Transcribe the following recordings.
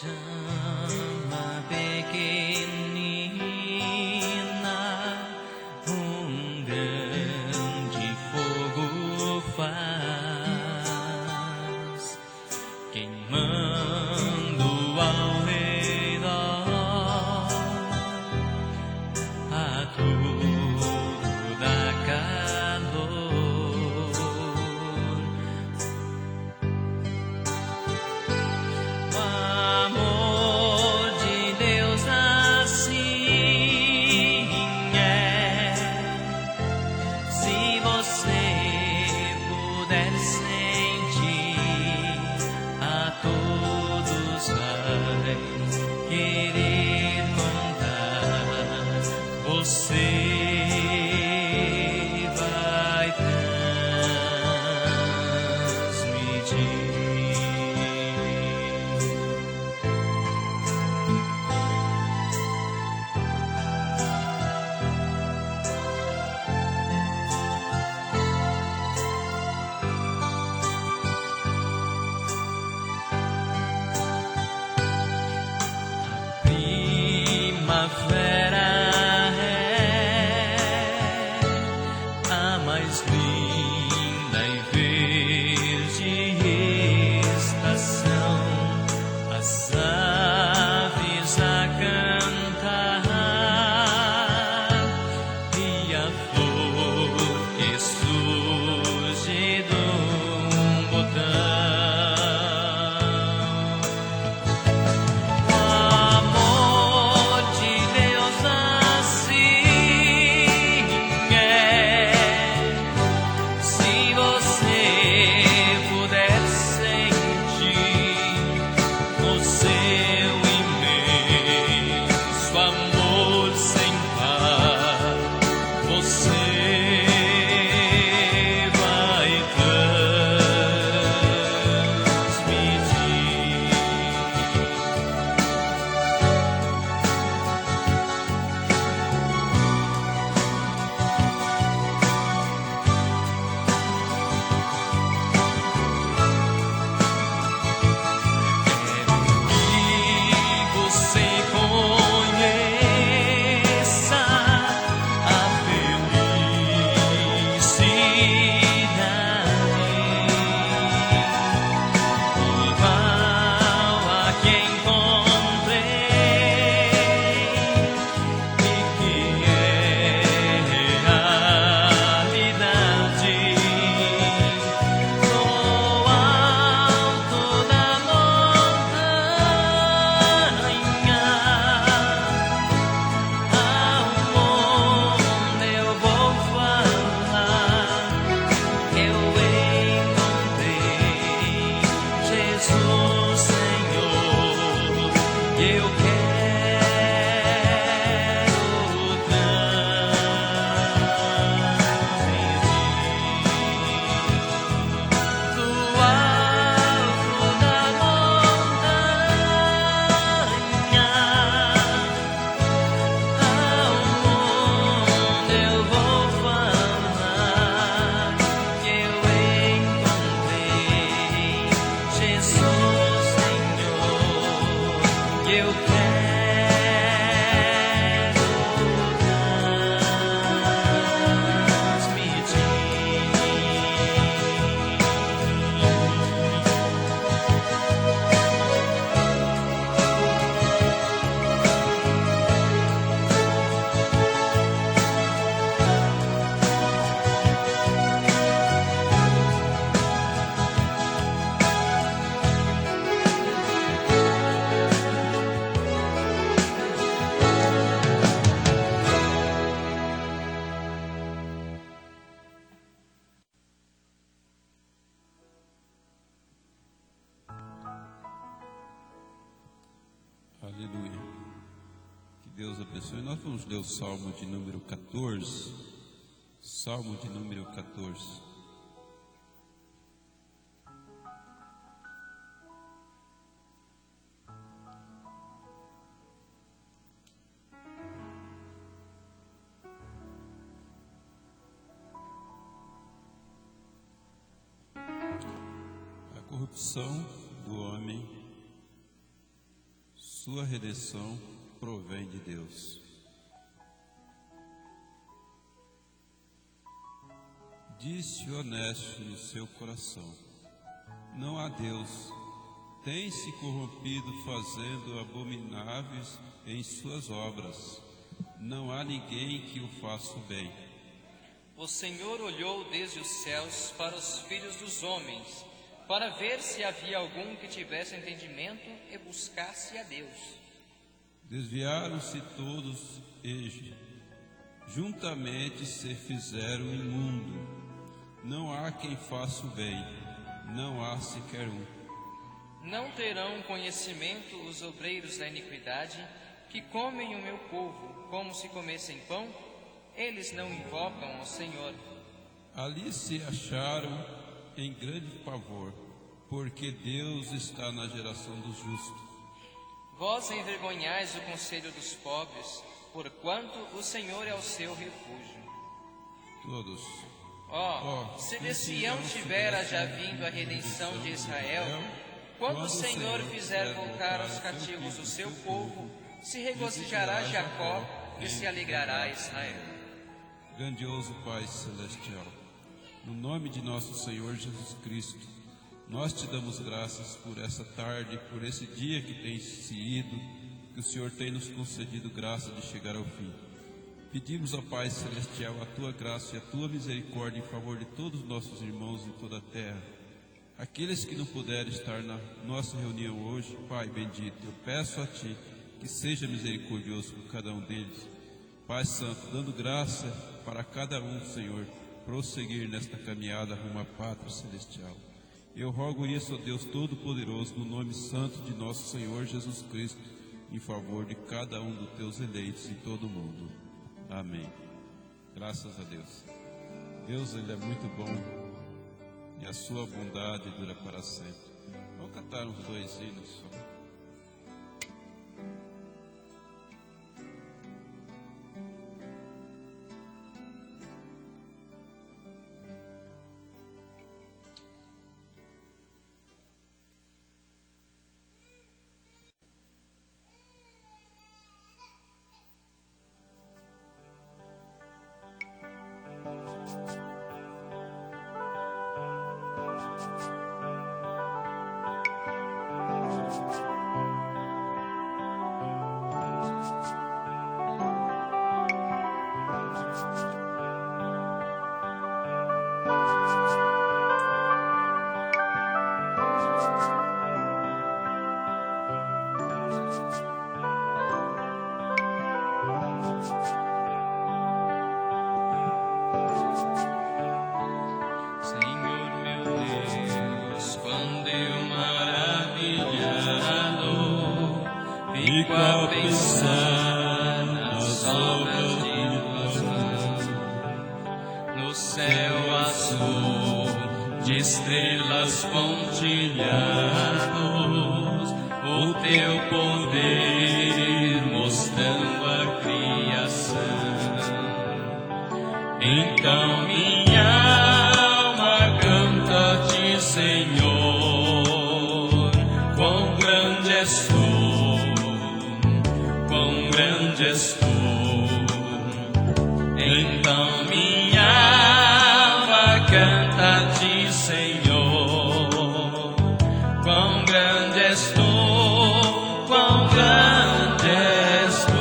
chama pequenina, grande fogo faz, queimando ao redor a tudo dá calor. O amor de Deus assim é. Se você puder sentir, a todos vai querer contar. Você vai transmitir. Primavera é a mais linda e verde estação, as aves a cantar e a flor que surge do botão. Aleluia. Que Deus abençoe. Nós vamos ler o Salmo de número 14. Salmo de número 14. A corrupção do homem sua redenção provém de Deus. Disse o honesto no seu coração: não há Deus. Tem se corrompido fazendo abomináveis em suas obras. Não há ninguém que o faça bem. O Senhor olhou desde os céus para os filhos dos homens, para ver se havia algum que tivesse entendimento e buscasse a Deus. Desviaram-se todos e juntamente se fizeram imundo. Não há quem faça o bem, não há sequer um. Não terão conhecimento os obreiros da iniquidade, que comem o meu povo como se comessem pão? Eles não invocam ao Senhor. Ali se acharam em grande pavor, porque Deus está na geração dos justos. Vós envergonhais o conselho dos pobres, porquanto o Senhor é o seu refúgio. Todos. Se de Sião tivera já vindo a redenção de Israel, quando o Senhor fizer voltar aos cativos o seu povo, se regozijará Jacó e se alegrará Israel. Grandioso Pai Celestial, no nome de nosso Senhor Jesus Cristo, nós te damos graças por essa tarde, por esse dia que tem se ido, que o Senhor tem nos concedido graça de chegar ao fim. Pedimos, ó Pai Celestial, a Tua graça e a Tua misericórdia em favor de todos os nossos irmãos em toda a terra. Aqueles que não puderem estar na nossa reunião hoje, Pai bendito, eu peço a Ti que seja misericordioso com cada um deles. Pai Santo, dando graça para cada um, Senhor, prosseguir nesta caminhada rumo à pátria celestial. Eu rogo isso, ó Deus Todo-Poderoso, no nome santo de nosso Senhor Jesus Cristo, em favor de cada um dos Teus eleitos em todo o mundo. Amém. Graças a Deus. Deus, Ele é muito bom e a sua bondade dura para sempre. Vamos cantar uns 2 hinos só. Fico a pensar nas obras de tuas mãos, no céu azul de estrelas pontilhados, o teu poder mostrando a criação. Então minha alma canta-te, Senhor, quão grande és tu. Quão grande és tu. Então minha alma canta-te, Senhor. Quão grande és tu, quão grande és tu.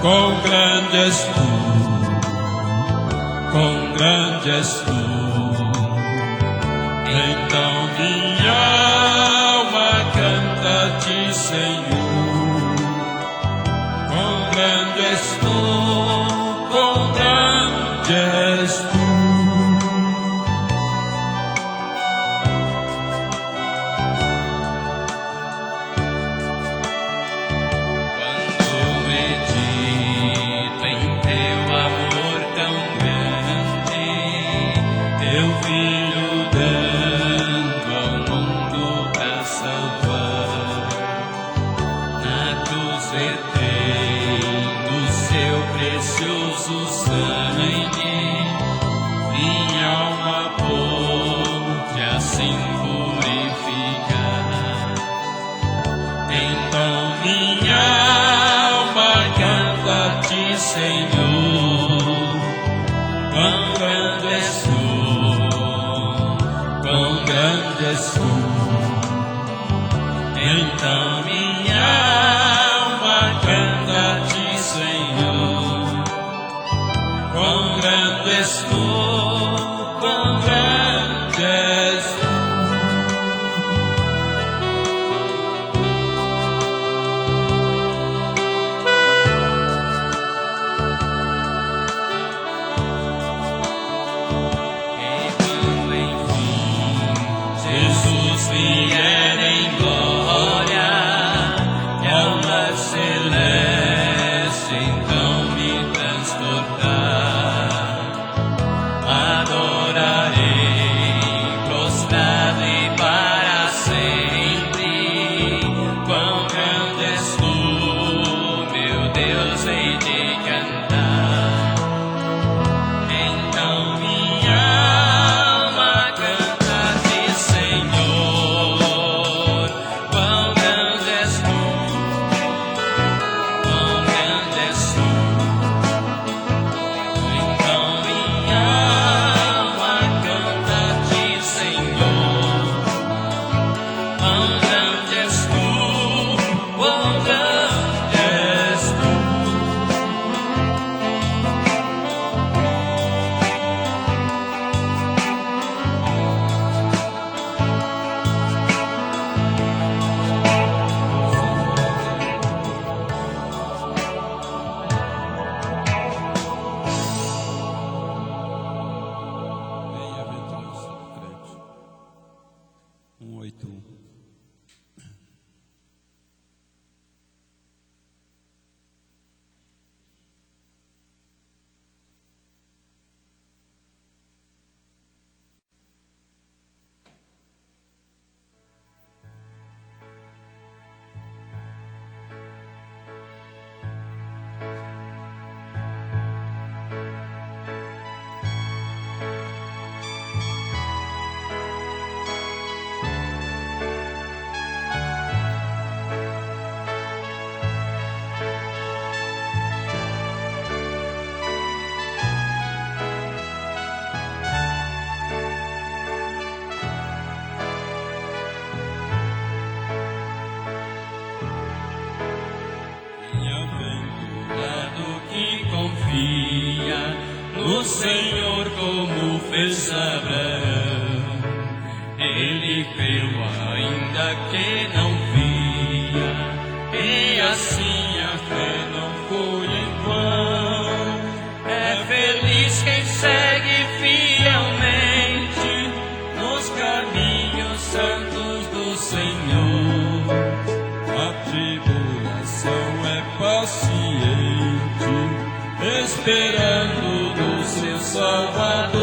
Quão grande és tu, quão grande és tu. Então minha alma canta-te, Senhor. Quão grande és tu, quão grande és tu. Senhor, quão grande és tu, quão grande és tu. Então minha alma canta-te, Senhor, quão grande és tu, quão grande és tu. Vier em glória, e ao lar celeste então me transportar. Adorarei, prostrado e para sempre. Quão grande és tu, meu Deus, hei de cantar. Então minha alma canta-te, Senhor. No Senhor, como fez Abraão, ele creu ainda que não via, e assim a fé não foi em vão. É feliz quem segue fielmente nos caminhos santos do Senhor. A tribulação é paciente, esperando no seu Salvador.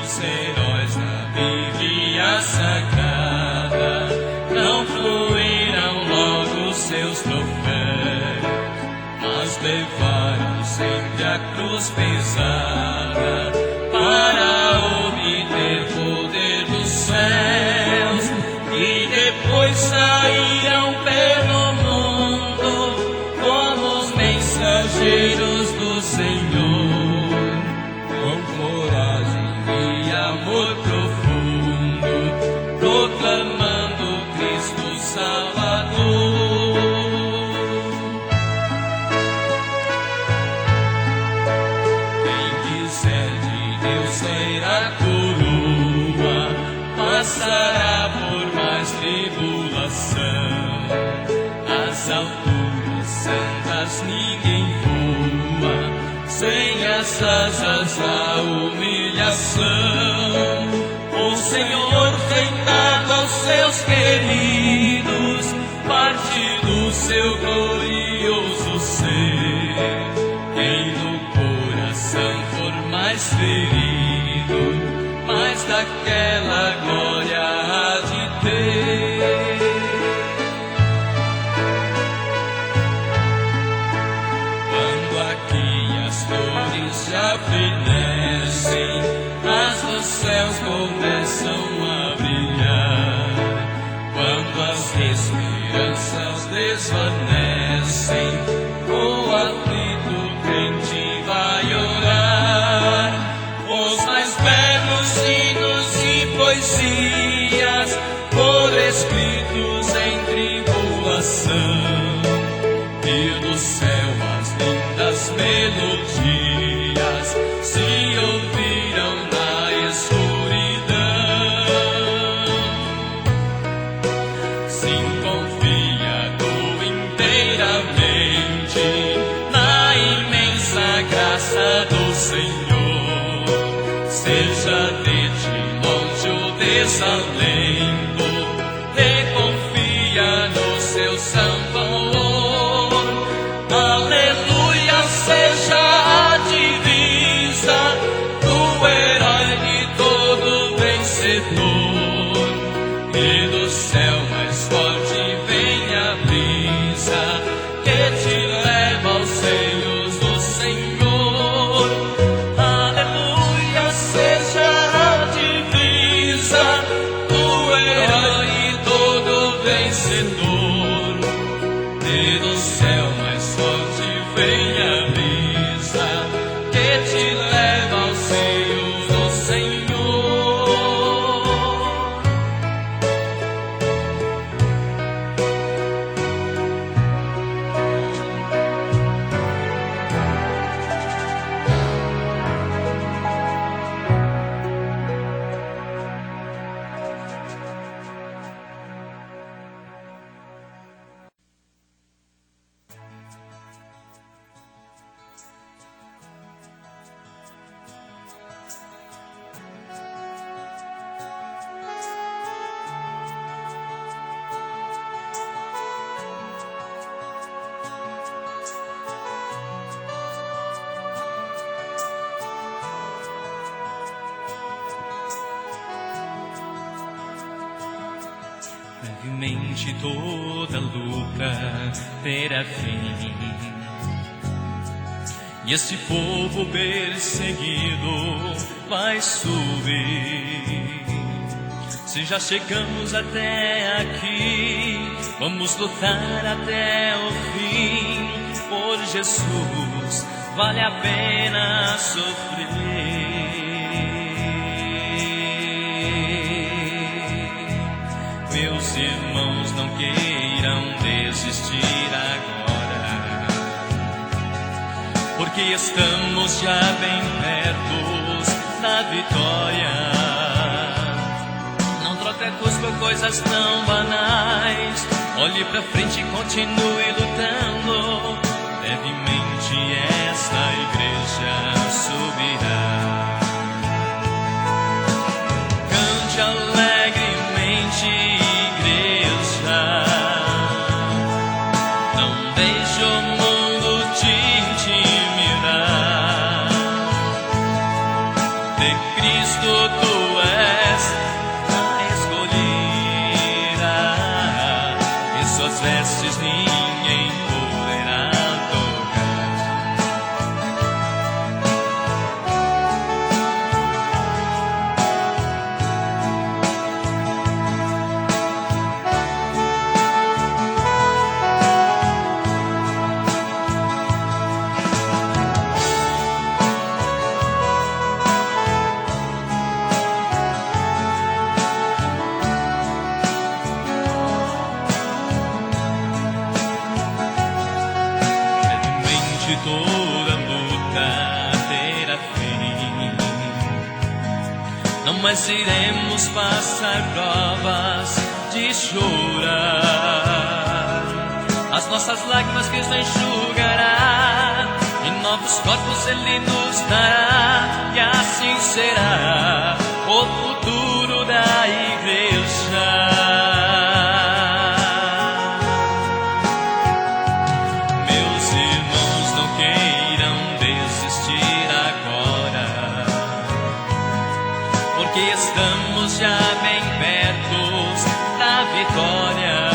Os heróis da Bíblia Sagrada não fluíram logo seus troféus, mas levaram sempre a cruz pesada para obter poder dos céus, e depois saíram pelo mundo como os mensageiros do Senhor, com coragem e amor profundo, proclamando Cristo Salvador. mas ninguém voa sem as asas da humilhação. O Senhor tem dado aos seus queridos parte do seu glorioso ser. Quem no coração for mais ferido, mais daquela glória há de ter. Quando aqui as flores já fenecem, as dos céus começam a brilhar. Quando as esperanças desvanecem, o aflito crente vai orar. Os mais belos hinos e poesias, por escritos em tribulação, e do céu as lindas melodias se ouviram na escuridão. Sim, confiado inteiramente na imensa graça do Senhor, seja de longe o desalento, reconfia no seu santo amor. Aleluia, seja a divisa do herói e todo vencedor, e do céu mais forte vem a brisa que te leva aos seios do Senhor. Aleluia, seja a divisa do herói e todo vencedor, e do céu mais forte vem a brisa que te leva aos seios do Senhor. Brevemente toda luta terá fim, e este povo perseguido vai subir. Se já chegamos até aqui, vamos lutar até o fim. Por Jesus vale a pena sofrer. Meus irmãos, não queiram desistir agora, porque estamos já bem perto da vitória. Não troque a cruz por coisas tão banais, olhe pra frente e continue lutando. Brevemente esta igreja subirá. Cante alegremente, igreja, não deixe o mundo te intimidar. De Cristo tu és a escolhida, e suas vestes ninguém poderá tocar. Toda luta terá fim, não mais iremos passar provas de chorar. A as nossas lágrimas Cristo enxugará, e novos corpos Ele nos dará, e assim será o futuro da igreja. Meus irmãos, não queiram desistir agora, porque estamos já bem perto da vitória.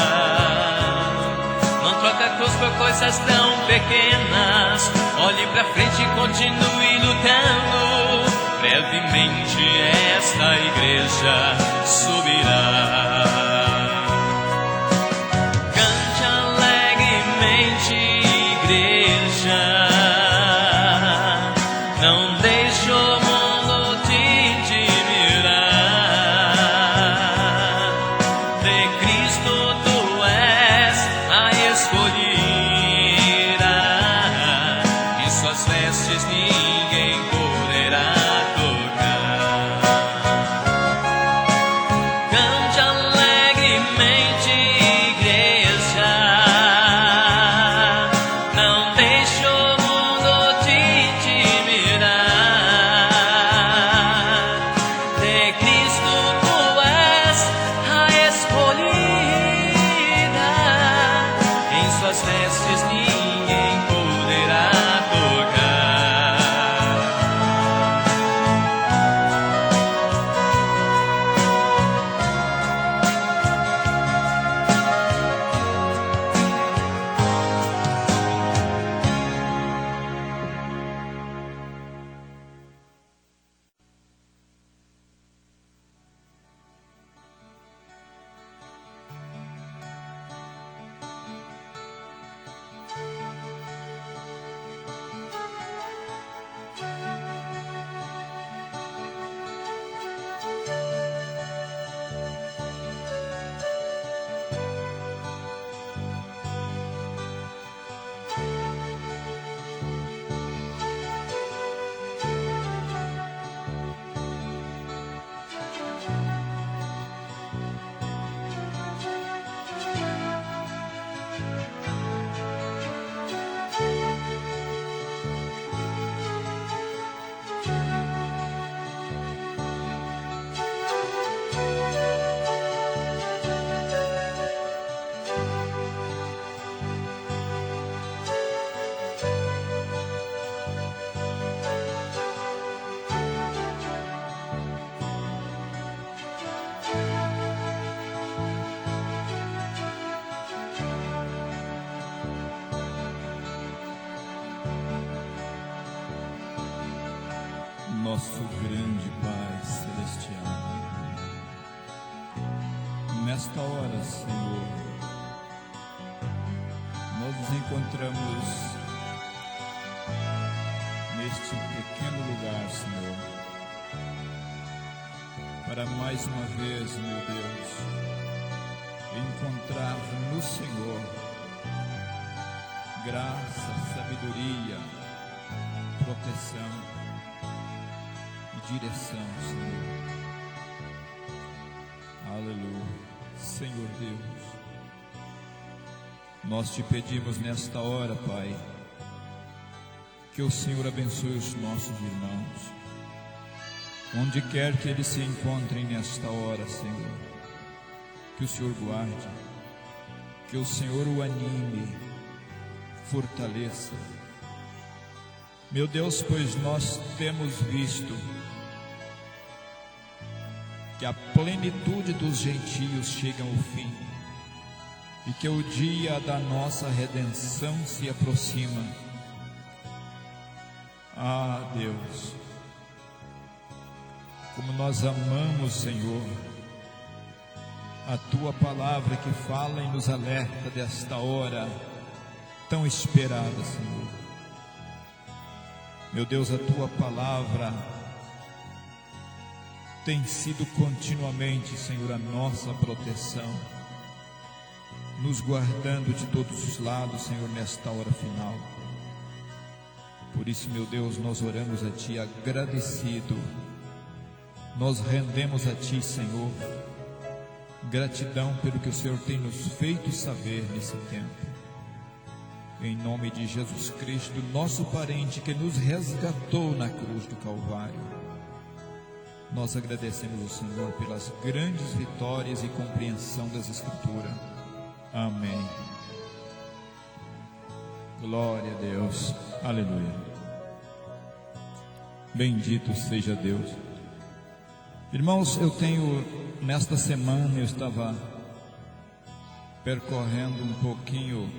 Não troca a cruz por coisas tão pequenas, olhe pra frente e continue lutando. Brevemente esta igreja subirá. Cante alegremente, igreja, não deixe o mundo te intimidar. De Cristo tu és a escolhida, e suas vestes ninguém poderá tocar. Cante alegremente, igreja, não deixe o mundo te intimidar. De Cristo tu és a escolhida, em suas vestes ninguém poderá tocar. Nosso grande Pai Celestial, nesta hora, Senhor, nós nos encontramos neste pequeno lugar, Senhor, para mais uma vez, meu Deus, encontrar no Senhor graça, sabedoria, proteção e direção, Senhor. Aleluia. Senhor Deus, nós te pedimos nesta hora, Pai, que o Senhor abençoe os nossos irmãos, onde quer que eles se encontrem nesta hora, Senhor. Que o Senhor guarde, que o Senhor o anime, fortaleça. Meu Deus, pois nós temos visto que a plenitude dos gentios chega ao fim e que o dia da nossa redenção se aproxima. Ah, Deus, como nós amamos, Senhor, a Tua palavra que fala e nos alerta desta hora tão esperada, Senhor. Meu Deus, a Tua palavra tem sido continuamente, Senhor, a nossa proteção, nos guardando de todos os lados, Senhor, nesta hora final. Por isso, meu Deus, nós oramos a Ti agradecido, nós rendemos a Ti, Senhor, gratidão pelo que o Senhor tem nos feito saber nesse tempo. em nome de Jesus Cristo, nosso parente que nos resgatou na cruz do Calvário. Nós agradecemos ao Senhor pelas grandes vitórias e compreensão das Escrituras. Amém. Glória a Deus. Aleluia. Bendito seja Deus. Irmãos, nesta semana eu estava percorrendo um pouquinho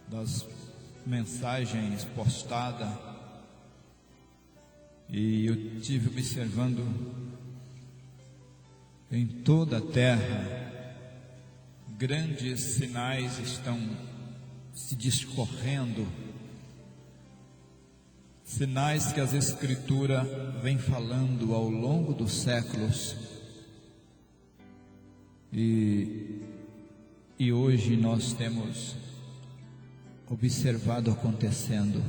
das mensagens postadas e eu tive observando em toda a terra grandes sinais estão se discorrendo, sinais que as Escrituras vêm falando ao longo dos séculos e hoje nós temos observado acontecendo.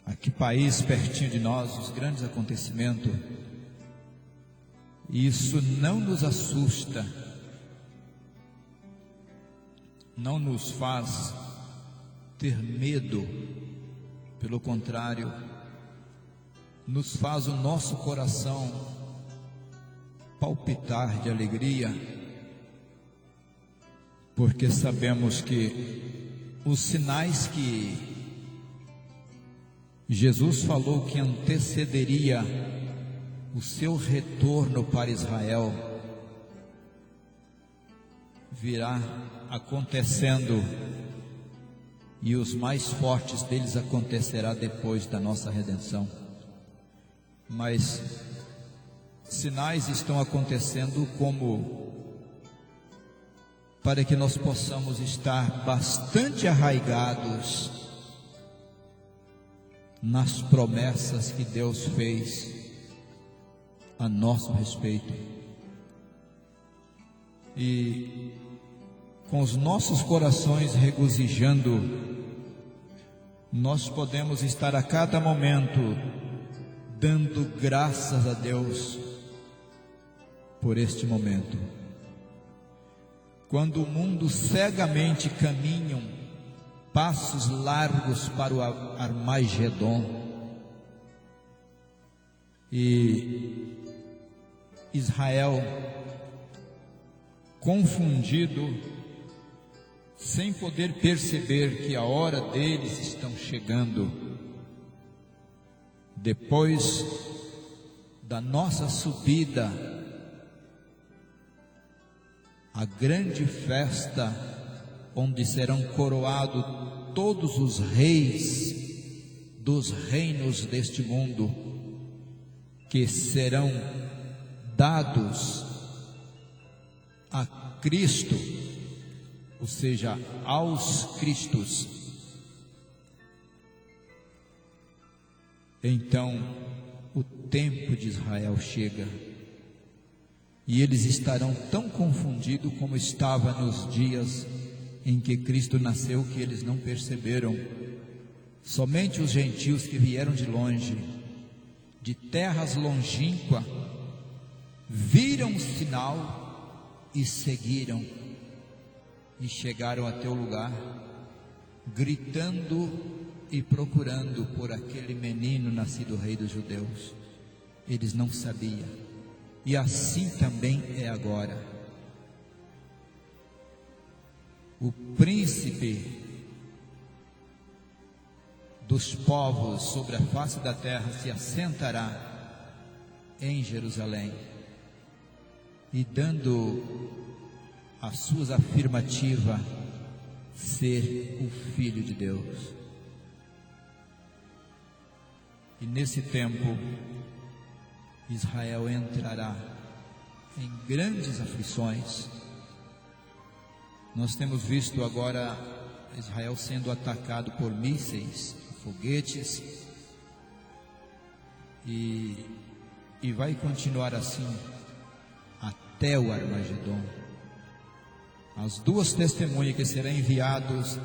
Aqui país pertinho de nós, os grandes acontecimentos, e isso não nos assusta, não nos faz ter medo, pelo contrário, nos faz o nosso coração palpitar de alegria, porque sabemos que os sinais que Jesus falou que antecederia o seu retorno para Israel, virá acontecendo, e os mais fortes deles acontecerá depois da nossa redenção. Mas sinais estão acontecendo como para que nós possamos estar bastante arraigados nas promessas que Deus fez a nosso respeito, e com os nossos corações regozijando, nós podemos estar a cada momento dando graças a Deus por este momento. Quando o mundo cegamente caminham passos largos para o Armagedon, e Israel confundido, sem poder perceber que a hora deles estão chegando, depois da nossa subida, a grande festa onde serão coroados todos os reis dos reinos deste mundo, que serão dados a Cristo, ou seja, aos Cristos. Então o tempo de Israel chega, e eles estarão tão confundidos como estava nos dias em que Cristo nasceu, que eles não perceberam. Somente os gentios que vieram de longe, de terras longínquas, viram o sinal e seguiram, e chegaram até o lugar, gritando e procurando por aquele menino nascido rei dos judeus. Eles não sabiam, e assim também é agora. O príncipe dos povos sobre a face da terra se assentará em Jerusalém, e dando as suas afirmativas ser o Filho de Deus. E nesse tempo Israel entrará em grandes aflições. Nós temos visto agora Israel sendo atacado por mísseis, foguetes, e vai continuar assim até o Armagedon. As duas testemunhas que serão enviados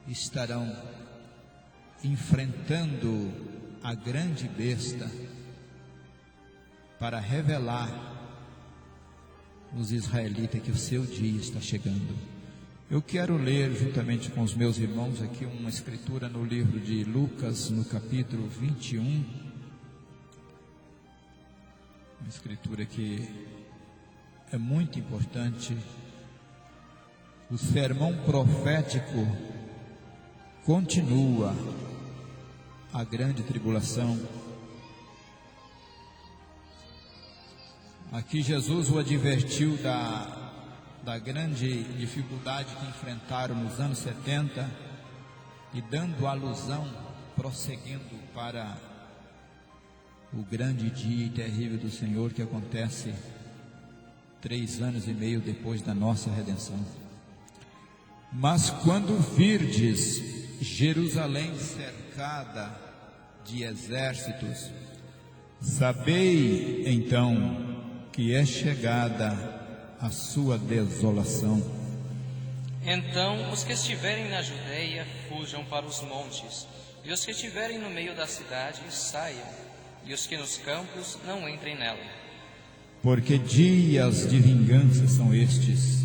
estarão enfrentando a grande besta para revelar os israelitas que o seu dia está chegando. Eu quero ler juntamente com os meus irmãos aqui uma escritura no livro de Lucas, no capítulo 21. Uma escritura que é muito importante. O sermão profético continua a grande tribulação. Aqui Jesus o advertiu da grande dificuldade que enfrentaram nos anos 70 e dando alusão, prosseguindo para o grande dia e terrível do Senhor que acontece 3 anos e meio depois da nossa redenção. Mas quando virdes Jerusalém cercada de exércitos, sabei então que é chegada a sua desolação. Então os que estiverem na Judeia fujam para os montes, e os que estiverem no meio da cidade saiam, e os que nos campos não entrem nela. Porque dias de vingança são estes,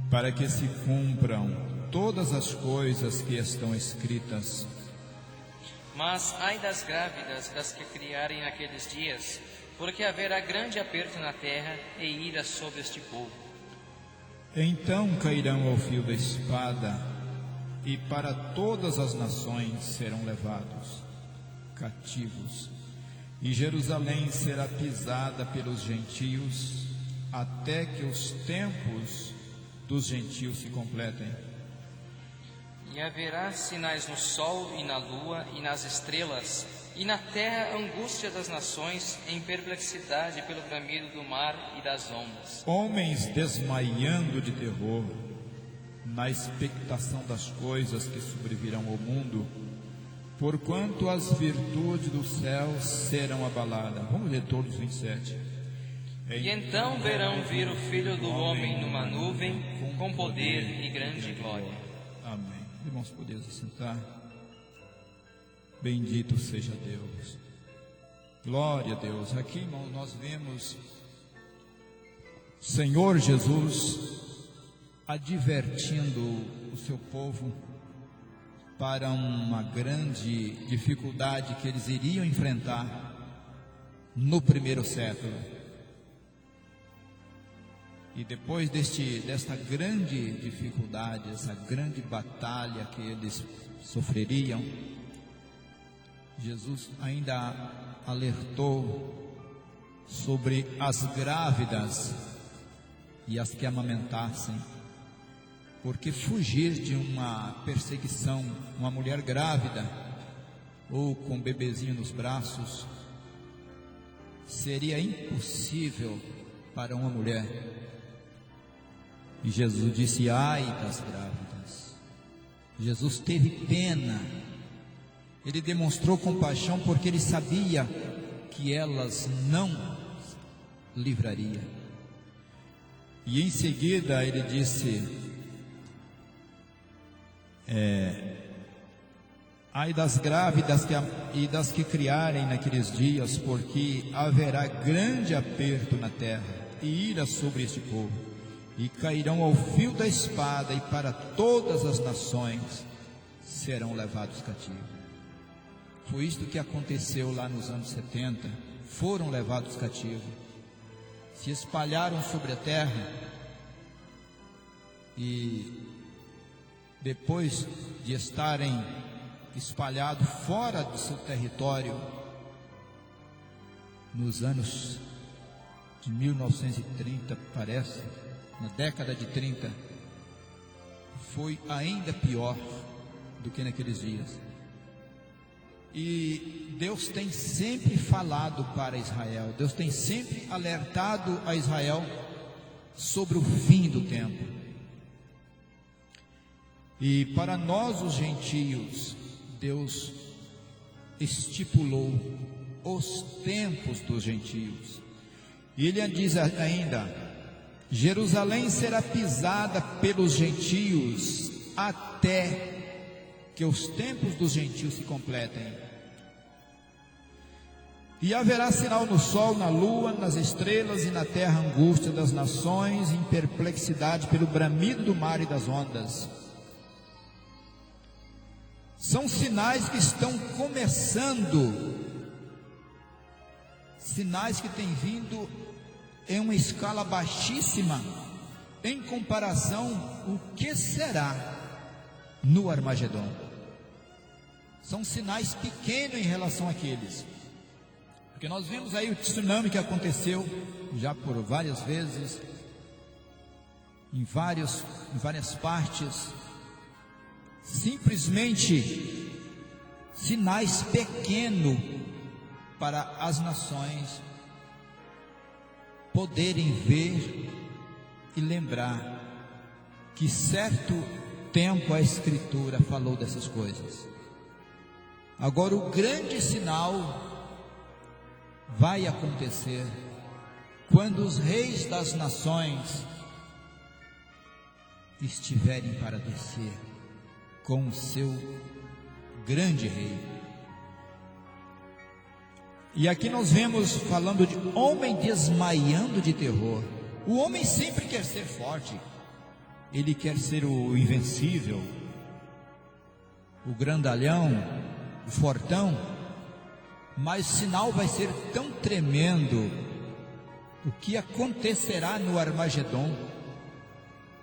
para que se cumpram todas as coisas que estão escritas. Mas ai das grávidas, das que criarem naqueles dias, porque haverá grande aperto na terra e ira sobre este povo. Então cairão ao fio da espada, e para todas as nações serão levados cativos, e Jerusalém será pisada pelos gentios, até que os tempos dos gentios se completem. E haverá sinais no sol e na lua e nas estrelas, e na terra angústia das nações, em perplexidade pelo bramido do mar e das ondas. Homens desmaiando de terror, na expectação das coisas que sobrevirão ao mundo, porquanto as virtudes do céu serão abaladas. Vamos ler todos os 27. E então verão vir o Filho do Homem numa nuvem, com poder e grande glória. Amém. Irmãos, podemos assentar. Bendito seja Deus. Glória a Deus. Aqui, irmãos, nós vemos Senhor Jesus advertindo o seu povo para uma grande dificuldade que eles iriam enfrentar no primeiro século. E depois desta grande dificuldade, essa grande batalha que eles sofreriam, Jesus ainda alertou sobre as grávidas e as que amamentassem, porque fugir de uma perseguição, uma mulher grávida ou com um bebezinho nos braços, seria impossível para uma mulher. E Jesus disse: ai das grávidas. Jesus teve pena, ele demonstrou compaixão, porque ele sabia que elas não livrariam. E em seguida ele disse: ai das grávidas e das que criarem naqueles dias, porque haverá grande aperto na terra e ira sobre este povo, e cairão ao fio da espada, e para todas as nações serão levados cativos. Foi isto que aconteceu lá nos anos 70. Foram levados cativos, se espalharam sobre a terra, e depois de estarem espalhados fora do seu território, nos anos de 1930, parece, na década de 30, foi ainda pior do que naqueles dias. E Deus tem sempre falado para Israel, Deus tem sempre alertado a Israel sobre o fim do tempo. E para nós, os gentios, Deus estipulou os tempos dos gentios. E ele diz ainda: Jerusalém será pisada pelos gentios até que os tempos dos gentios se completem. E haverá sinal no sol, na lua, nas estrelas, e na terra angústia das nações, em perplexidade pelo bramido do mar e das ondas. São sinais que estão começando, sinais que têm vindo em uma escala baixíssima, em comparação o que será no Armagedon. São sinais pequenos em relação àqueles. Porque nós vimos aí o tsunami que aconteceu já por várias vezes, em várias partes, simplesmente sinais pequenos para as nações poderem ver e lembrar que certo tempo a Escritura falou dessas coisas. Agora o grande sinal vai acontecer quando os reis das nações estiverem para descer com o seu grande rei. E aqui nós vemos falando de homem desmaiando de terror. O homem sempre quer ser forte, ele quer ser o invencível, o grandalhão, o fortão. Mas o sinal vai ser tão tremendo, o que acontecerá no Armagedon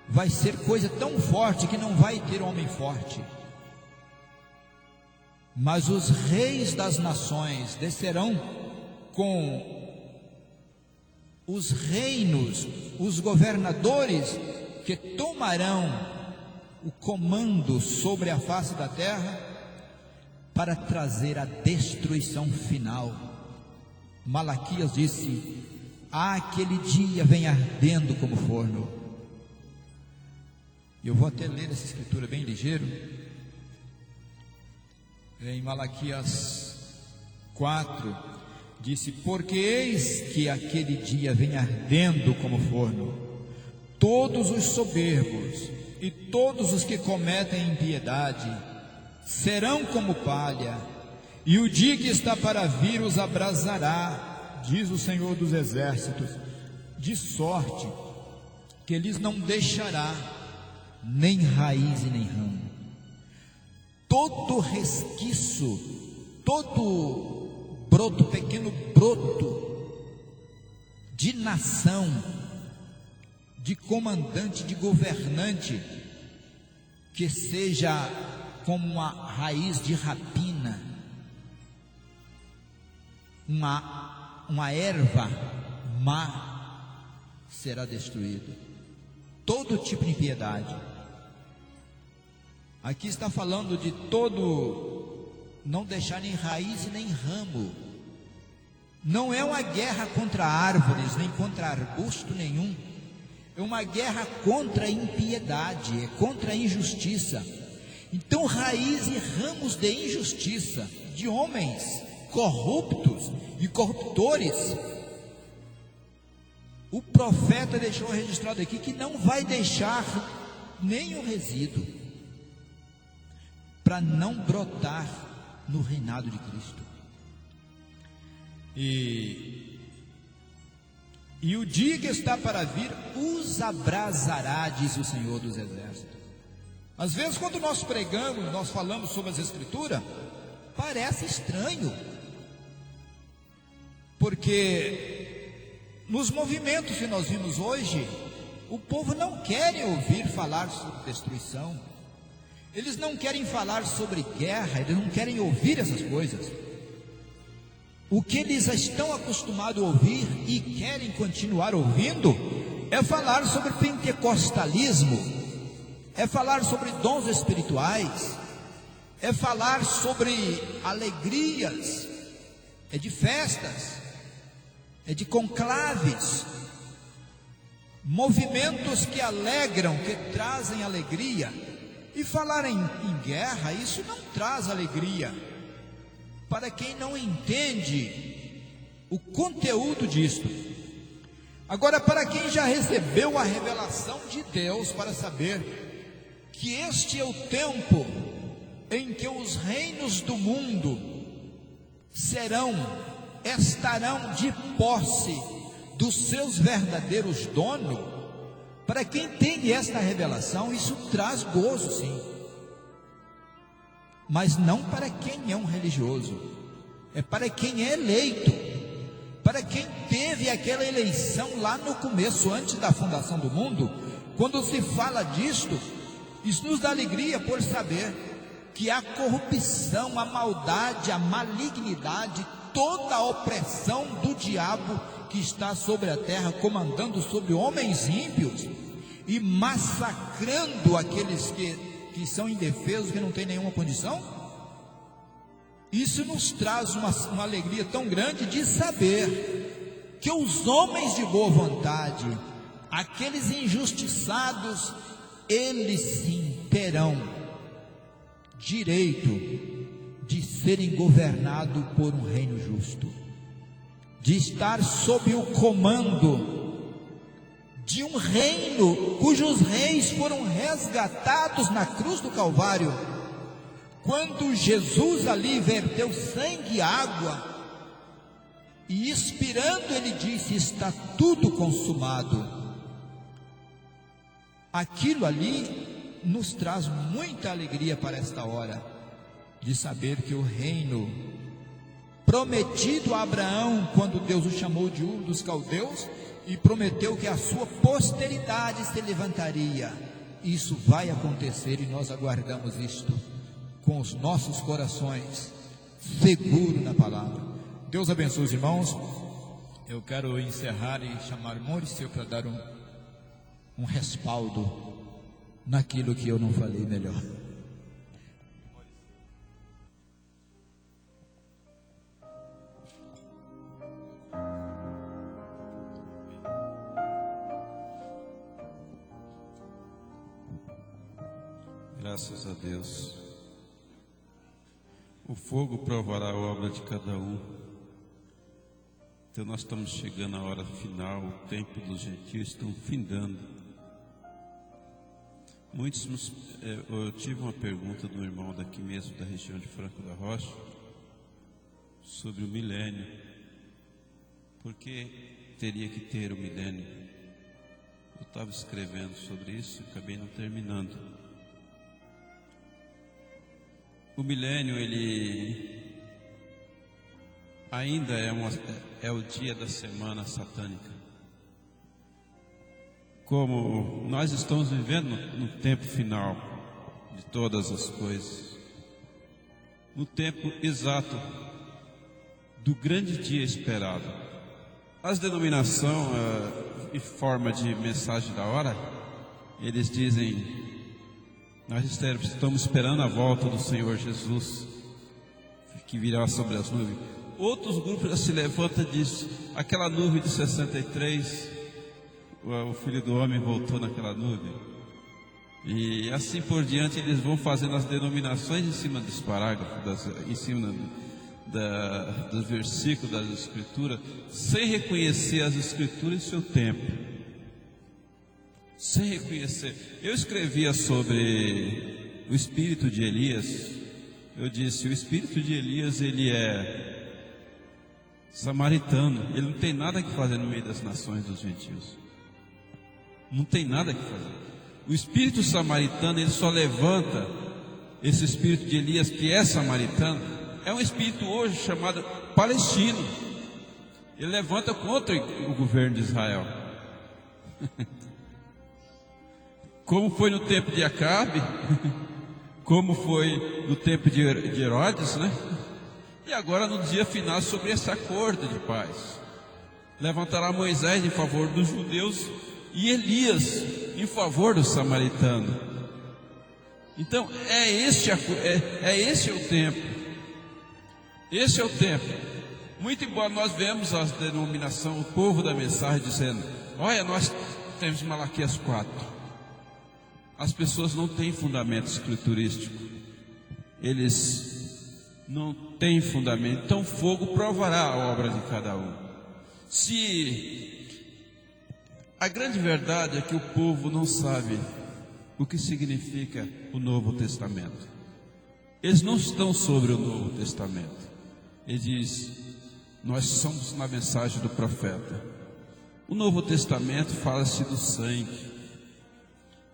vai ser coisa tão forte que não vai ter homem forte. Mas os reis das nações descerão com os reinos, os governadores que tomarão o comando sobre a face da terra, para trazer a destruição final. Malaquias disse: aquele dia vem ardendo como forno. Eu vou até ler essa escritura bem ligeiro, em Malaquias 4, disse: porque eis que aquele dia vem ardendo como forno, todos os soberbos e todos os que cometem impiedade serão como palha, e o dia que está para vir os abrasará, diz o Senhor dos Exércitos, de sorte que eles não deixará nem raiz e nem ramo. Todo resquício, todo broto, pequeno broto de nação, de comandante, de governante, que seja como uma raiz de rapina, uma erva má, será destruído. Todo tipo de impiedade. Aqui está falando de todo, não deixar nem raiz nem ramo. Não é uma guerra contra árvores, nem contra arbusto nenhum. É uma guerra contra a impiedade, é contra a injustiça. Então, raiz e ramos de injustiça, de homens corruptos e corruptores. O profeta deixou registrado aqui que não vai deixar nenhum resíduo, para não brotar no reinado de Cristo. E o dia que está para vir os abrasará, diz o Senhor dos Exércitos. Às vezes, quando nós pregamos, nós falamos sobre as Escrituras, parece estranho, porque nos movimentos que nós vimos hoje, o povo não quer ouvir falar sobre destruição, eles não querem falar sobre guerra, eles não querem ouvir essas coisas. O que eles estão acostumados a ouvir e querem continuar ouvindo é falar sobre pentecostalismo, é falar sobre dons espirituais, é falar sobre alegrias, é de festas, é de conclaves, movimentos que alegram, que trazem alegria. E falar em guerra, isso não traz alegria para quem não entende o conteúdo disto. Agora, para quem já recebeu a revelação de Deus para saber que este é o tempo em que os reinos do mundo serão estarão de posse dos seus verdadeiros donos. Para quem tem esta revelação, isso traz gozo, sim, mas não para quem é um religioso, é para quem é eleito, para quem teve aquela eleição lá no começo, antes da fundação do mundo. Quando se fala disto, isso nos dá alegria por saber que a corrupção, a maldade, a malignidade, toda a opressão do diabo que está sobre a terra, comandando sobre homens ímpios e massacrando aqueles que são indefesos, que não têm nenhuma condição. Isso nos traz uma alegria tão grande de saber que os homens de boa vontade, aqueles injustiçados, eles sim terão direito de serem governados por um reino justo, de estar sob o comando de um reino cujos reis foram resgatados na cruz do Calvário. Quando Jesus ali verteu sangue e água, e expirando ele disse: está tudo consumado. Aquilo ali nos traz muita alegria para esta hora, de saber que o reino prometido a Abraão, quando Deus o chamou de Ur dos Caldeus, e prometeu que a sua posteridade se levantaria, isso vai acontecer, e nós aguardamos isto com os nossos corações seguros na palavra. Deus abençoe os irmãos. Eu quero encerrar e chamar Maurício para dar um respaldo naquilo que eu não falei melhor. Graças a Deus. O fogo provará a obra de cada um. Então nós estamos chegando à hora final, o tempo dos gentios estão findando. Eu tive uma pergunta do irmão daqui mesmo, da região de Franco da Rocha, sobre o milênio. Por que teria que ter o milênio? Eu estava escrevendo sobre isso e acabei não terminando. O milênio, ele ainda é o dia da semana satânica. Como nós estamos vivendo no tempo final de todas as coisas, no tempo exato do grande dia esperado. As denominações, em forma de mensagem da hora, eles dizem: nós estamos esperando a volta do Senhor Jesus, que virá sobre as nuvens. Outros grupos já se levantam e dizem: aquela nuvem de 63, o Filho do Homem voltou naquela nuvem. E assim por diante, eles vão fazendo as denominações em cima dos parágrafos, em cima dos versículos das Escrituras, sem reconhecer as Escrituras em seu tempo. Sem reconhecer. Eu escrevia sobre o espírito de Elias. Eu disse: o espírito de Elias, ele é samaritano, ele não tem nada que fazer no meio das nações dos gentios, não tem nada que fazer. O espírito samaritano, ele só levanta, esse espírito de Elias que é samaritano, é um espírito hoje chamado palestino. Ele levanta contra o governo de Israel. Como foi no tempo de Acabe, como foi no tempo de Herodes, né? E agora no dia final, sobre esse acordo de paz, levantará Moisés em favor dos judeus e Elias em favor do samaritano. Então esse é o tempo. Esse é o tempo. Muito embora nós vemos a denominação, o povo da mensagem dizendo: olha, nós temos Malaquias 4. As pessoas não têm fundamento escriturístico, eles não têm fundamento. Então fogo provará a obra de cada um. Se a grande verdade é que o povo não sabe o que significa o Novo Testamento, eles não estão sobre o Novo Testamento. Ele diz: nós somos na mensagem do profeta. O Novo Testamento fala-se do sangue.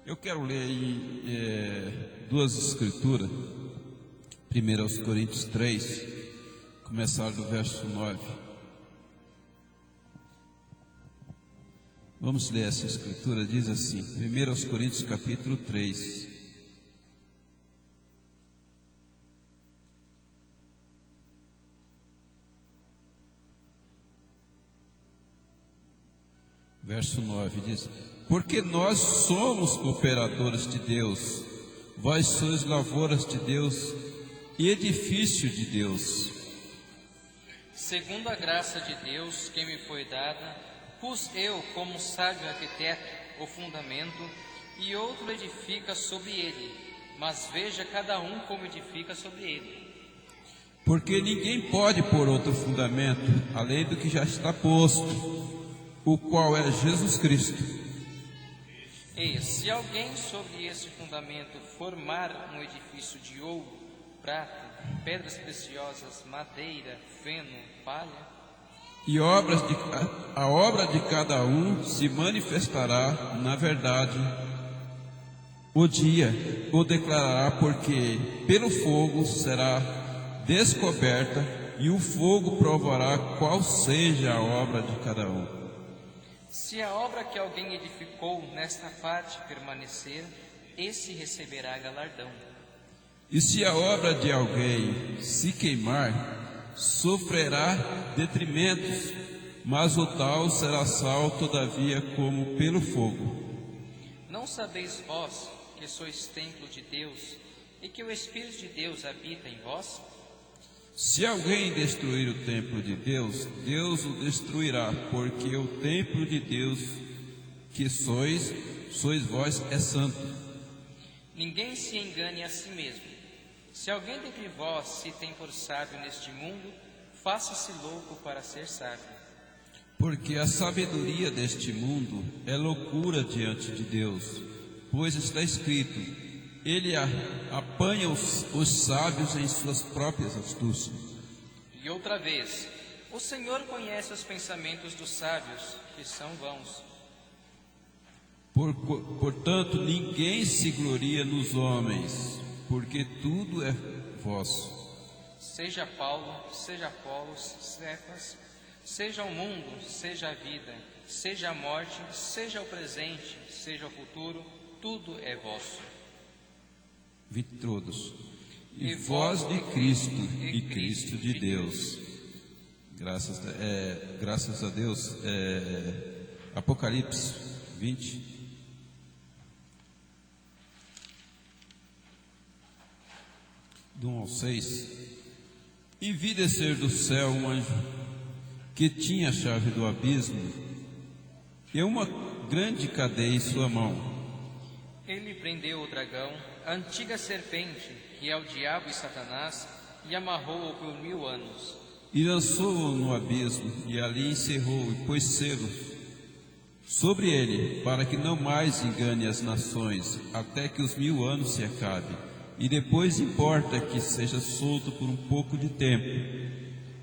Eu quero ler aí duas escrituras. 1 Coríntios 3, começar do verso 9. Vamos ler essa escritura, diz assim, 1 Coríntios capítulo 3. Verso 9 diz: porque nós somos cooperadores de Deus, vós sois lavouras de Deus e edifício de Deus. Segundo a graça de Deus que me foi dada, pus eu, como sábio arquiteto, o fundamento, e outro edifica sobre ele, mas veja cada um como edifica sobre ele. Porque ninguém pode pôr outro fundamento, além do que já está posto, o qual é Jesus Cristo. E se alguém sobre esse fundamento formar um edifício de ouro, prata, pedras preciosas, madeira, feno, palha, e a obra de cada um se manifestará na verdade, o dia o declarará, porque pelo fogo será descoberta, e o fogo provará qual seja a obra de cada um. Se a obra que alguém edificou nesta parte permanecer, esse receberá galardão. E se a obra de alguém se queimar, sofrerá detrimentos, mas o tal será salvo todavia como pelo fogo. Não sabeis vós que sois templo de Deus e que o Espírito de Deus habita em vós? Se alguém destruir o templo de Deus, Deus o destruirá, porque o templo de Deus que sois vós é santo. Ninguém se engane a si mesmo. Se alguém dentre vós se tem por sábio neste mundo, faça-se louco para ser sábio. Porque a sabedoria deste mundo é loucura diante de Deus, pois está escrito: ele apanha os sábios em suas próprias astúcias. E outra vez, o Senhor conhece os pensamentos dos sábios, que são vãos. Portanto, ninguém se gloria nos homens, porque tudo é vosso. Seja Paulo, seja Apolos, Cefas, seja o mundo, seja a vida, seja a morte, seja o presente, seja o futuro, tudo é vosso. Todos. E vós de Cristo, e Cristo de Deus. Graças a Deus. Apocalipse 20. Do 1 ao 6. E vi descer do céu um anjo que tinha a chave do abismo e uma grande cadeia em sua mão. Ele prendeu o dragão, a antiga serpente, que é o diabo e Satanás, e amarrou-o por 1000 anos. E lançou-o no abismo, e ali encerrou e pôs selos sobre ele, para que não mais engane as nações, até que os 1000 anos se acabem. E depois importa que seja solto por um pouco de tempo.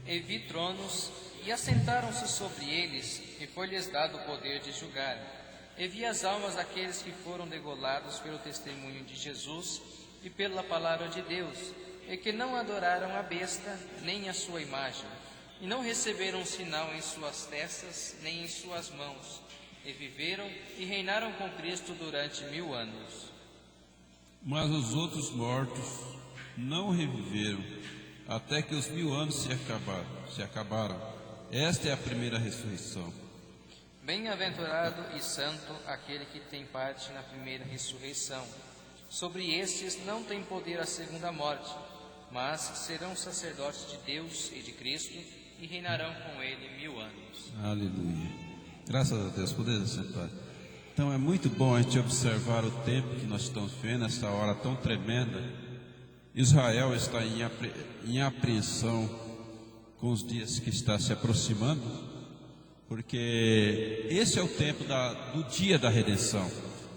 E vi tronos, e assentaram-se sobre eles, e foi-lhes dado o poder de julgar. E vi as almas daqueles que foram degolados pelo testemunho de Jesus e pela palavra de Deus, e que não adoraram a besta, nem a sua imagem, e não receberam sinal em suas testas, nem em suas mãos, e viveram e reinaram com Cristo durante 1000 anos. Mas os outros mortos não reviveram, até que os 1000 anos se acabaram. Esta é a primeira ressurreição. Bem-aventurado e santo aquele que tem parte na primeira ressurreição. Sobre estes não tem poder a segunda morte, mas serão sacerdotes de Deus e de Cristo e reinarão com ele 1000 anos. Aleluia. Graças a Deus. Podeis sentar. Então é muito bom a gente observar o tempo que nós estamos vendo, essa hora tão tremenda. Israel está em apreensão com os dias que está se aproximando, porque esse é o tempo do dia da redenção.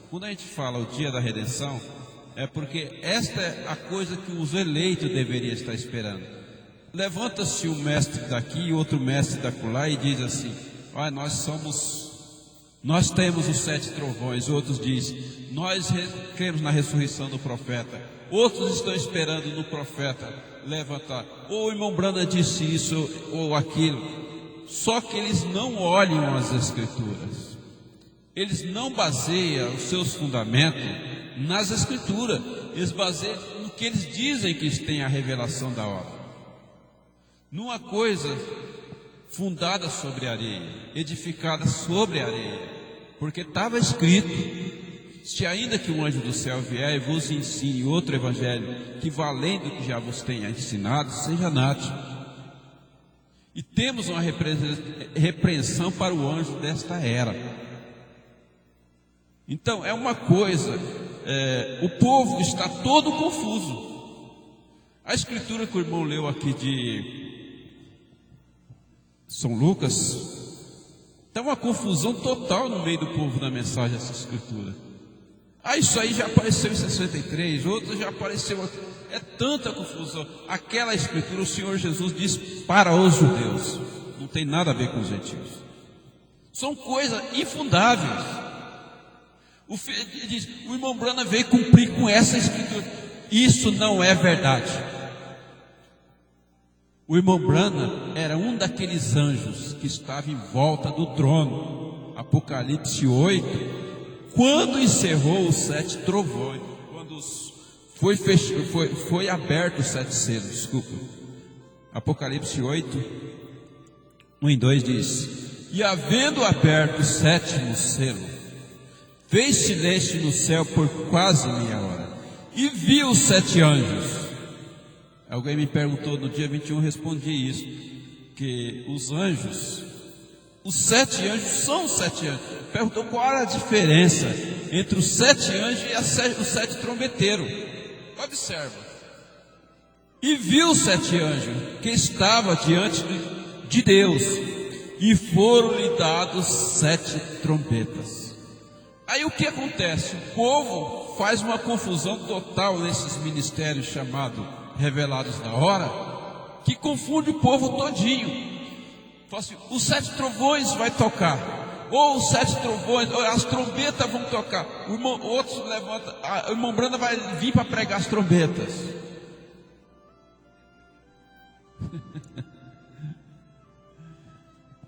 Quando a gente fala o dia da redenção, é porque esta é a coisa que os eleitos deveriam estar esperando. levanta-se um mestre daqui e outro mestre dacolá e diz assim: nós temos os 7 trovões. Outros dizem: nós cremos na ressurreição do profeta. Outros estão esperando no profeta levantar. Ou o irmão Branda disse isso ou aquilo. Só que eles não olham as Escrituras. Eles não baseiam os seus fundamentos nas Escrituras. Eles baseiam no que eles dizem que tem a revelação da obra. Numa coisa fundada sobre areia, edificada sobre areia. Porque estava escrito: se ainda que um anjo do céu vier e vos ensine outro evangelho, que valendo do que já vos tenha ensinado, seja anátema. E temos uma repreensão para o anjo desta era. Então é uma coisa, o povo está todo confuso. A escritura que o irmão leu aqui de São Lucas, está uma confusão total no meio do povo da mensagem dessa escritura. Isso aí já apareceu em 63, outro já apareceu aqui. É tanta confusão. Aquela escritura, o Senhor Jesus diz para os judeus, não tem nada a ver com os gentios. São coisas infundáveis. O irmão Brana veio cumprir com essa escritura. Isso não é verdade. O irmão Brana era um daqueles anjos que estava em volta do trono. Apocalipse 8. Quando encerrou os 7 trovões, quando foi aberto os 7 selos, desculpa. Apocalipse 8, 1 e 2 diz: e havendo aberto o 7º selo, fez silêncio no céu por quase meia hora, e viu os 7 anjos. Alguém me perguntou no dia 21, respondi isso, que os anjos, os 7 anjos são os 7 anjos. Perguntou qual era a diferença entre os 7 anjos e os 7 trombeteiros. Observa. E viu os 7 anjos que estavam diante de Deus, e foram-lhe dados 7 trombetas. Aí o que acontece? O povo faz uma confusão total nesses ministérios chamados revelados na hora, que confunde o povo todinho. Fala assim: os 7 trovões vai tocar, ou os 7 trovões, ou as trombetas vão tocar. Outros levantam, o irmão Branda vai vir para pregar as trombetas.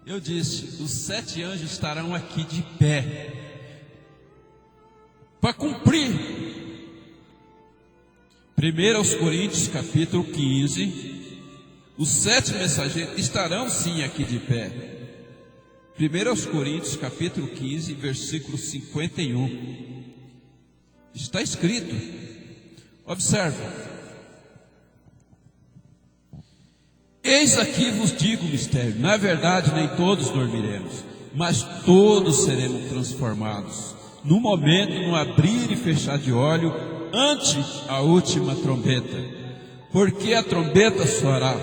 Eu disse: os 7 anjos estarão aqui de pé para cumprir. 1 Coríntios capítulo 15. Os 7 mensageiros estarão sim aqui de pé. 1 Coríntios capítulo 15, versículo 51. Está escrito. Observe. Eis aqui vos digo o mistério. Na verdade, nem todos dormiremos, mas todos seremos transformados, no momento, no abrir e fechar de olho, ante a última trombeta. Porque a trombeta soará,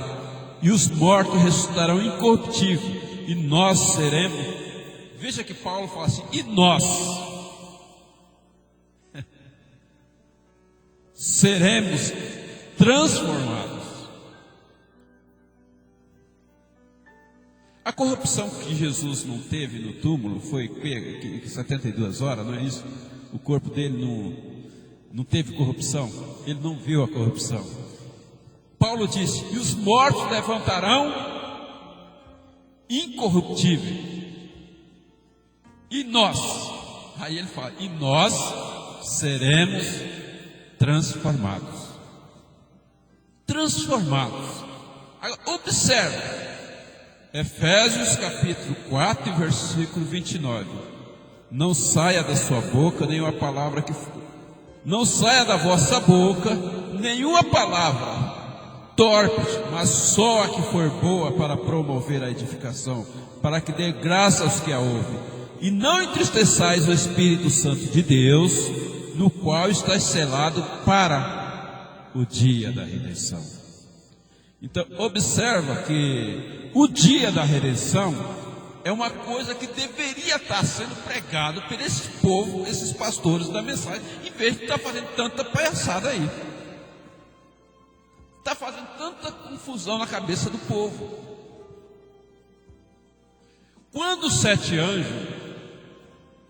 e os mortos ressuscitarão incorruptíveis, e nós seremos. Veja que Paulo fala assim: e nós seremos transformados. A corrupção que Jesus não teve no túmulo foi 72 horas, não é isso? O corpo dele não teve corrupção, ele não viu a corrupção. Paulo disse: e os mortos levantarão incorruptível. E nós, aí ele fala: e nós seremos transformados. Transformados. Agora, observe, Efésios capítulo 4, versículo 29. Não saia da sua boca nenhuma palavra que for. Não saia da vossa boca nenhuma palavra torpe, mas só a que for boa para promover a edificação, para que dê graça aos que a ouvem. E não entristeçais o Espírito Santo de Deus, no qual está selado para o dia da redenção. Então, observa que o dia da redenção é uma coisa que deveria estar sendo pregado por esse povo, esses pastores da mensagem, em vez de estar fazendo tanta palhaçada aí. está fazendo tanta confusão na cabeça do povo? Quando os 7 anjos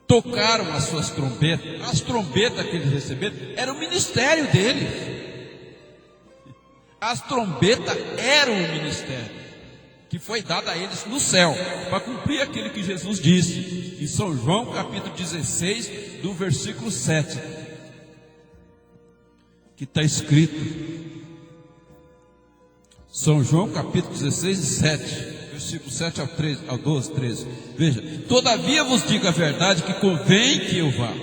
tocaram as suas trombetas, as trombetas que eles receberam, era o ministério deles. As trombetas eram o ministério que foi dado a eles no céu, para cumprir aquilo que Jesus disse em São João capítulo 16, do versículo 7, que está escrito, São João capítulo 16, 7, versículo 7 ao 12, 13, veja: todavia vos digo a verdade, que convém que eu vá.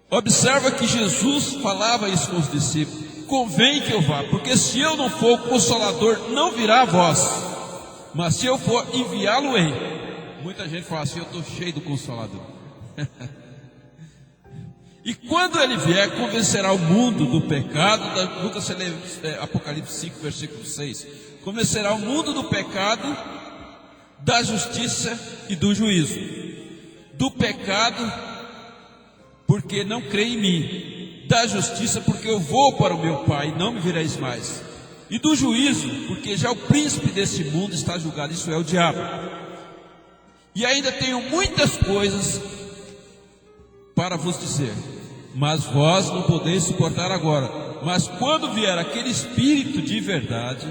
Observa que Jesus falava isso com os discípulos: convém que eu vá, porque se eu não for, o Consolador não virá a vós, mas se eu for, enviá-lo-ei. Muita gente fala assim: eu estou cheio do Consolador. E quando ele vier, convencerá o mundo do pecado, Lucas, Apocalipse 5, versículo 6, convencerá o mundo do pecado, da justiça e do juízo. Do pecado, porque não crê em mim; da justiça, porque eu vou para o meu Pai e não me vereis mais; e do juízo, porque já o príncipe desse mundo está julgado, isso é, o diabo. E ainda tenho muitas coisas para vos dizer, mas vós não podeis suportar agora. Mas quando vier aquele Espírito de verdade,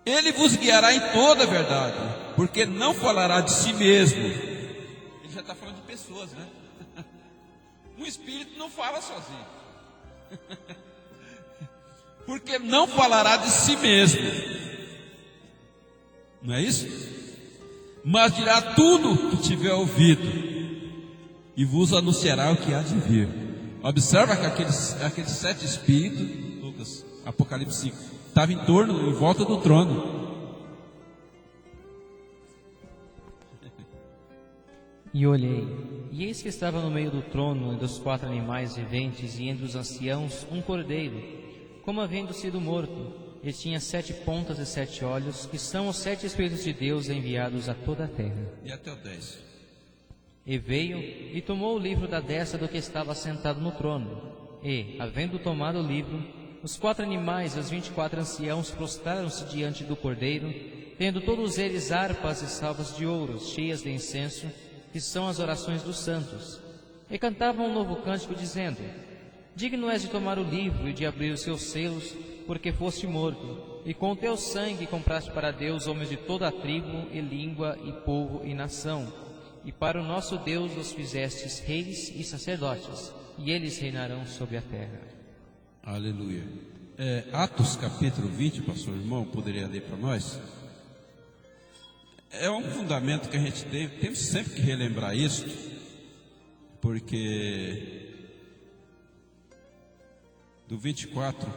ele vos guiará em toda a verdade, porque não falará de si mesmo. Ele já está falando de pessoas, né? Um Espírito não fala sozinho. Porque não falará de si mesmo, não é isso? Mas dirá tudo o que tiver ouvido, e vos anunciará o que há de vir. Observa que aqueles 7 espíritos, Lucas, Apocalipse 5, estavam em volta do trono. E olhei, e eis que estava no meio do trono e dos 4 animais viventes, e entre os anciãos um cordeiro, como havendo sido morto. Ele tinha 7 pontas e 7 olhos, que são os 7 Espíritos de Deus enviados a toda a terra. E até o 10. E veio e tomou o livro da destra do que estava sentado no trono. E, havendo tomado o livro, os 4 animais e os 24 anciãos prostraram-se diante do cordeiro, tendo todos eles harpas e salvas de ouro, cheias de incenso, que são as orações dos santos. E cantavam um novo cântico, dizendo: digno és de tomar o livro e de abrir os seus selos, porque foste morto, e com o teu sangue compraste para Deus homens de toda a tribo, e língua, e povo, e nação. E para o nosso Deus os fizestes reis e sacerdotes, e eles reinarão sobre a terra. Aleluia. Atos capítulo 20, pastor irmão, poderia ler para nós? É um fundamento que a gente temos sempre que relembrar isso, porque do 24,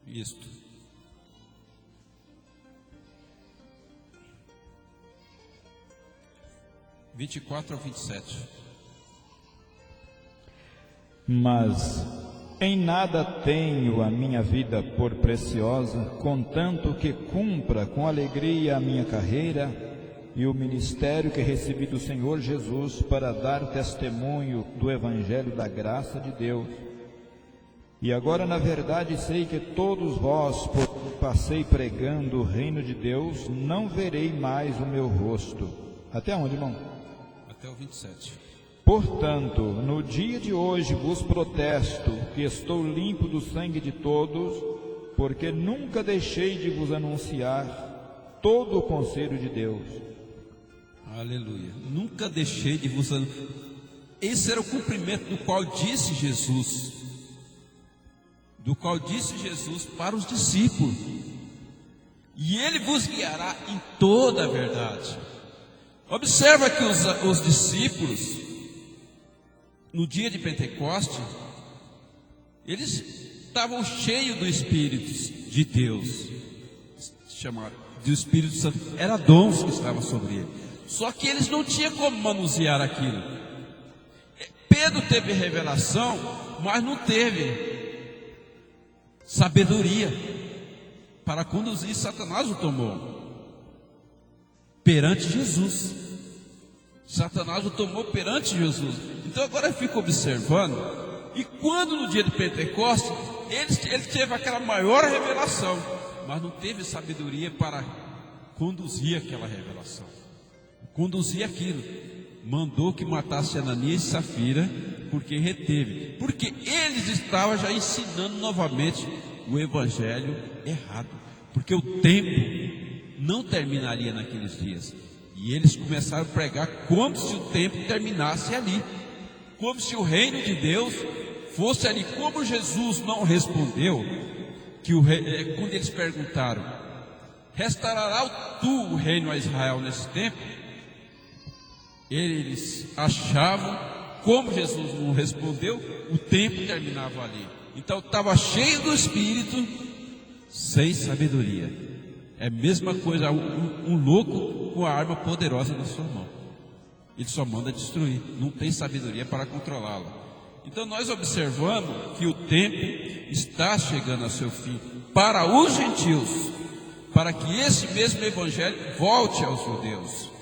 isto. Do 24 ao 27. Mas em nada tenho a minha vida por preciosa, contanto que cumpra com alegria a minha carreira e o ministério que recebi do Senhor Jesus, para dar testemunho do Evangelho da graça de Deus. E agora, na verdade, sei que todos vós, por que passei pregando o reino de Deus, não verei mais o meu rosto. Até onde, irmão? Até o 27. Portanto, no dia de hoje vos protesto que estou limpo do sangue de todos, porque nunca deixei de vos anunciar todo o conselho de Deus. Aleluia. Nunca deixei de vos anunciar. Esse era o cumprimento do qual disse Jesus. Para os discípulos. E ele vos guiará em toda a verdade. Observa que os discípulos, no dia de Pentecoste, eles estavam cheios do Espírito de Deus, chamaram do Espírito Santo, era dons que estavam sobre ele, só que eles não tinham como manusear aquilo. Pedro teve revelação, mas não teve sabedoria para conduzir. Satanás o tomou perante Jesus. Satanás o tomou perante Jesus. Então agora eu fico observando E quando no dia de Pentecostes, ele teve aquela maior revelação, mas não teve sabedoria para conduzir aquela revelação, conduzir aquilo. Mandou que matasse Ananias e Safira, porque reteve, porque eles estavam já ensinando novamente o evangelho errado, porque o tempo não terminaria naqueles dias, e eles começaram a pregar como se o tempo terminasse ali, como se o reino de Deus fosse ali. Como Jesus não respondeu, quando eles perguntaram: restaurará tu o reino a Israel nesse tempo? Eles achavam, como Jesus não respondeu, o tempo terminava ali. Então estava cheio do Espírito, sem sabedoria. É a mesma coisa um louco com a arma poderosa na sua mão. Ele só manda destruir, não tem sabedoria para controlá-la. Então nós observamos que o tempo está chegando a seu fim para os gentios, para que esse mesmo evangelho volte aos judeus.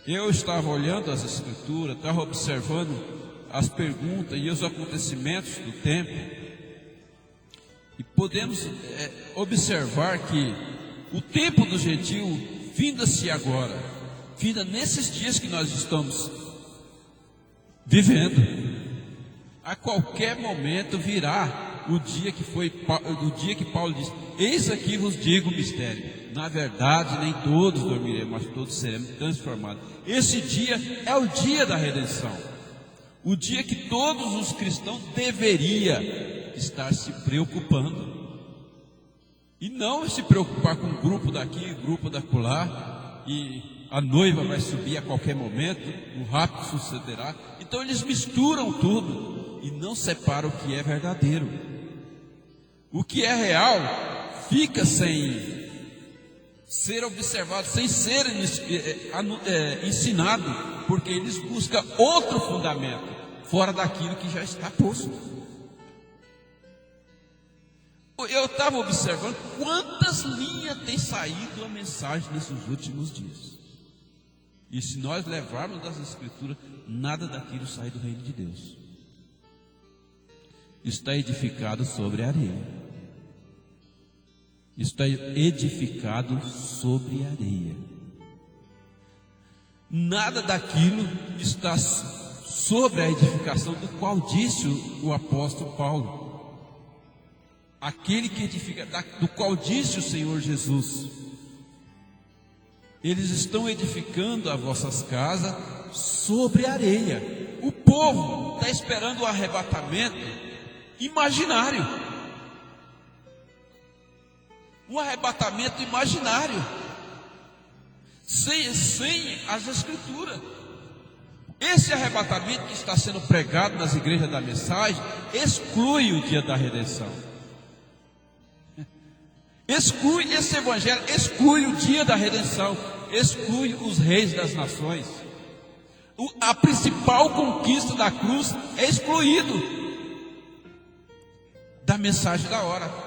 Eu estava olhando as escrituras, estava observando as perguntas e os acontecimentos do tempo, e podemos observar que o tempo do gentio finda-se agora, finda nesses dias que nós estamos vivendo. A qualquer momento virá o dia que Paulo diz: eis aqui vos digo o mistério. Na verdade, nem todos dormiremos, mas todos seremos transformados. Esse dia é o dia da redenção, o dia que todos os cristãos deveriam estar se preocupando, e não se preocupar com um grupo daqui, grupo dacolá, e a noiva vai subir a qualquer momento, o rapto sucederá. Então eles misturam tudo e não separam o que é verdadeiro. O que é real fica sem ser observado, sem ser ensinado, porque eles buscam outro fundamento, fora daquilo que já está posto. Eu estava observando quantas linhas tem saído a mensagem nesses últimos dias. E se nós levarmos das Escrituras, nada daquilo sai do reino de Deus. Está edificado sobre areia. Está edificado sobre areia. Nada daquilo está sobre a edificação do qual disse o apóstolo Paulo. Aquele que edifica, do qual disse o Senhor Jesus: eles estão edificando as vossas casas sobre areia. O povo está esperando o arrebatamento imaginário. Um arrebatamento imaginário, sem as Escrituras. Esse arrebatamento que está sendo pregado nas igrejas da mensagem exclui o dia da redenção. Exclui esse evangelho, exclui o dia da redenção, exclui os reis das nações. A principal conquista da cruz é excluído da mensagem da hora.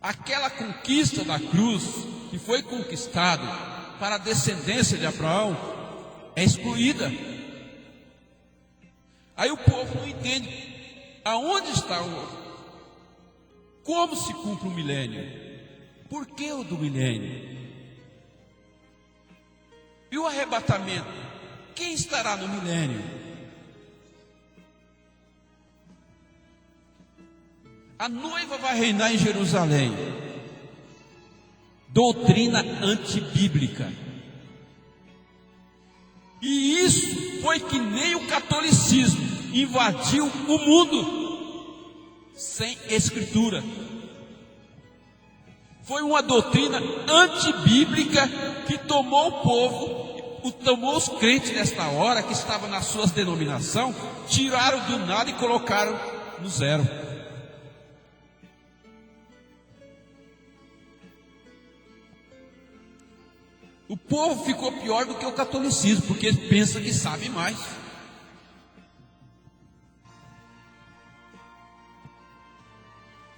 Aquela conquista da cruz que foi conquistado para a descendência de Abraão é excluída. Aí o povo não entende aonde está como se cumpre o milênio, por que o do milênio? E o arrebatamento, quem estará no milênio? A noiva vai reinar em Jerusalém. Doutrina antibíblica. E isso foi que nem o catolicismo invadiu o mundo sem escritura. Foi uma doutrina antibíblica que tomou o povo, tomou os crentes nesta hora que estavam nas suas denominações, tiraram do nada e colocaram no zero. O povo ficou pior do que o catolicismo, porque ele pensa que sabe mais.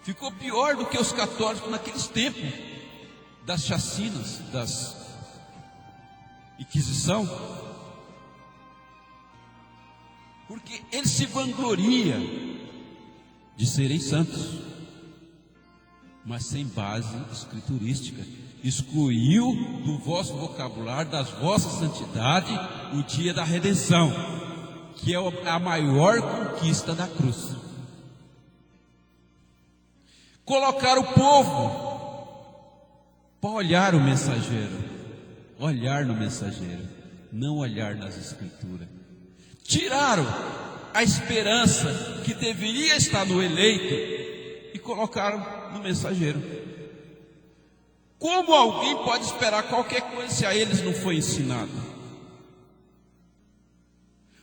Ficou pior do que os católicos naqueles tempos das chacinas, das Inquisição. porque ele se vangloria de serem santos, mas sem base escriturística. Excluiu do vosso vocabulário, das vossas santidades, o dia da redenção, que é a maior conquista da cruz. Colocar o povo para olhar o mensageiro, olhar no mensageiro, não olhar nas escrituras. Tiraram a esperança que deveria estar no eleito e colocaram no mensageiro. Como alguém pode esperar qualquer coisa se a eles não foi ensinado?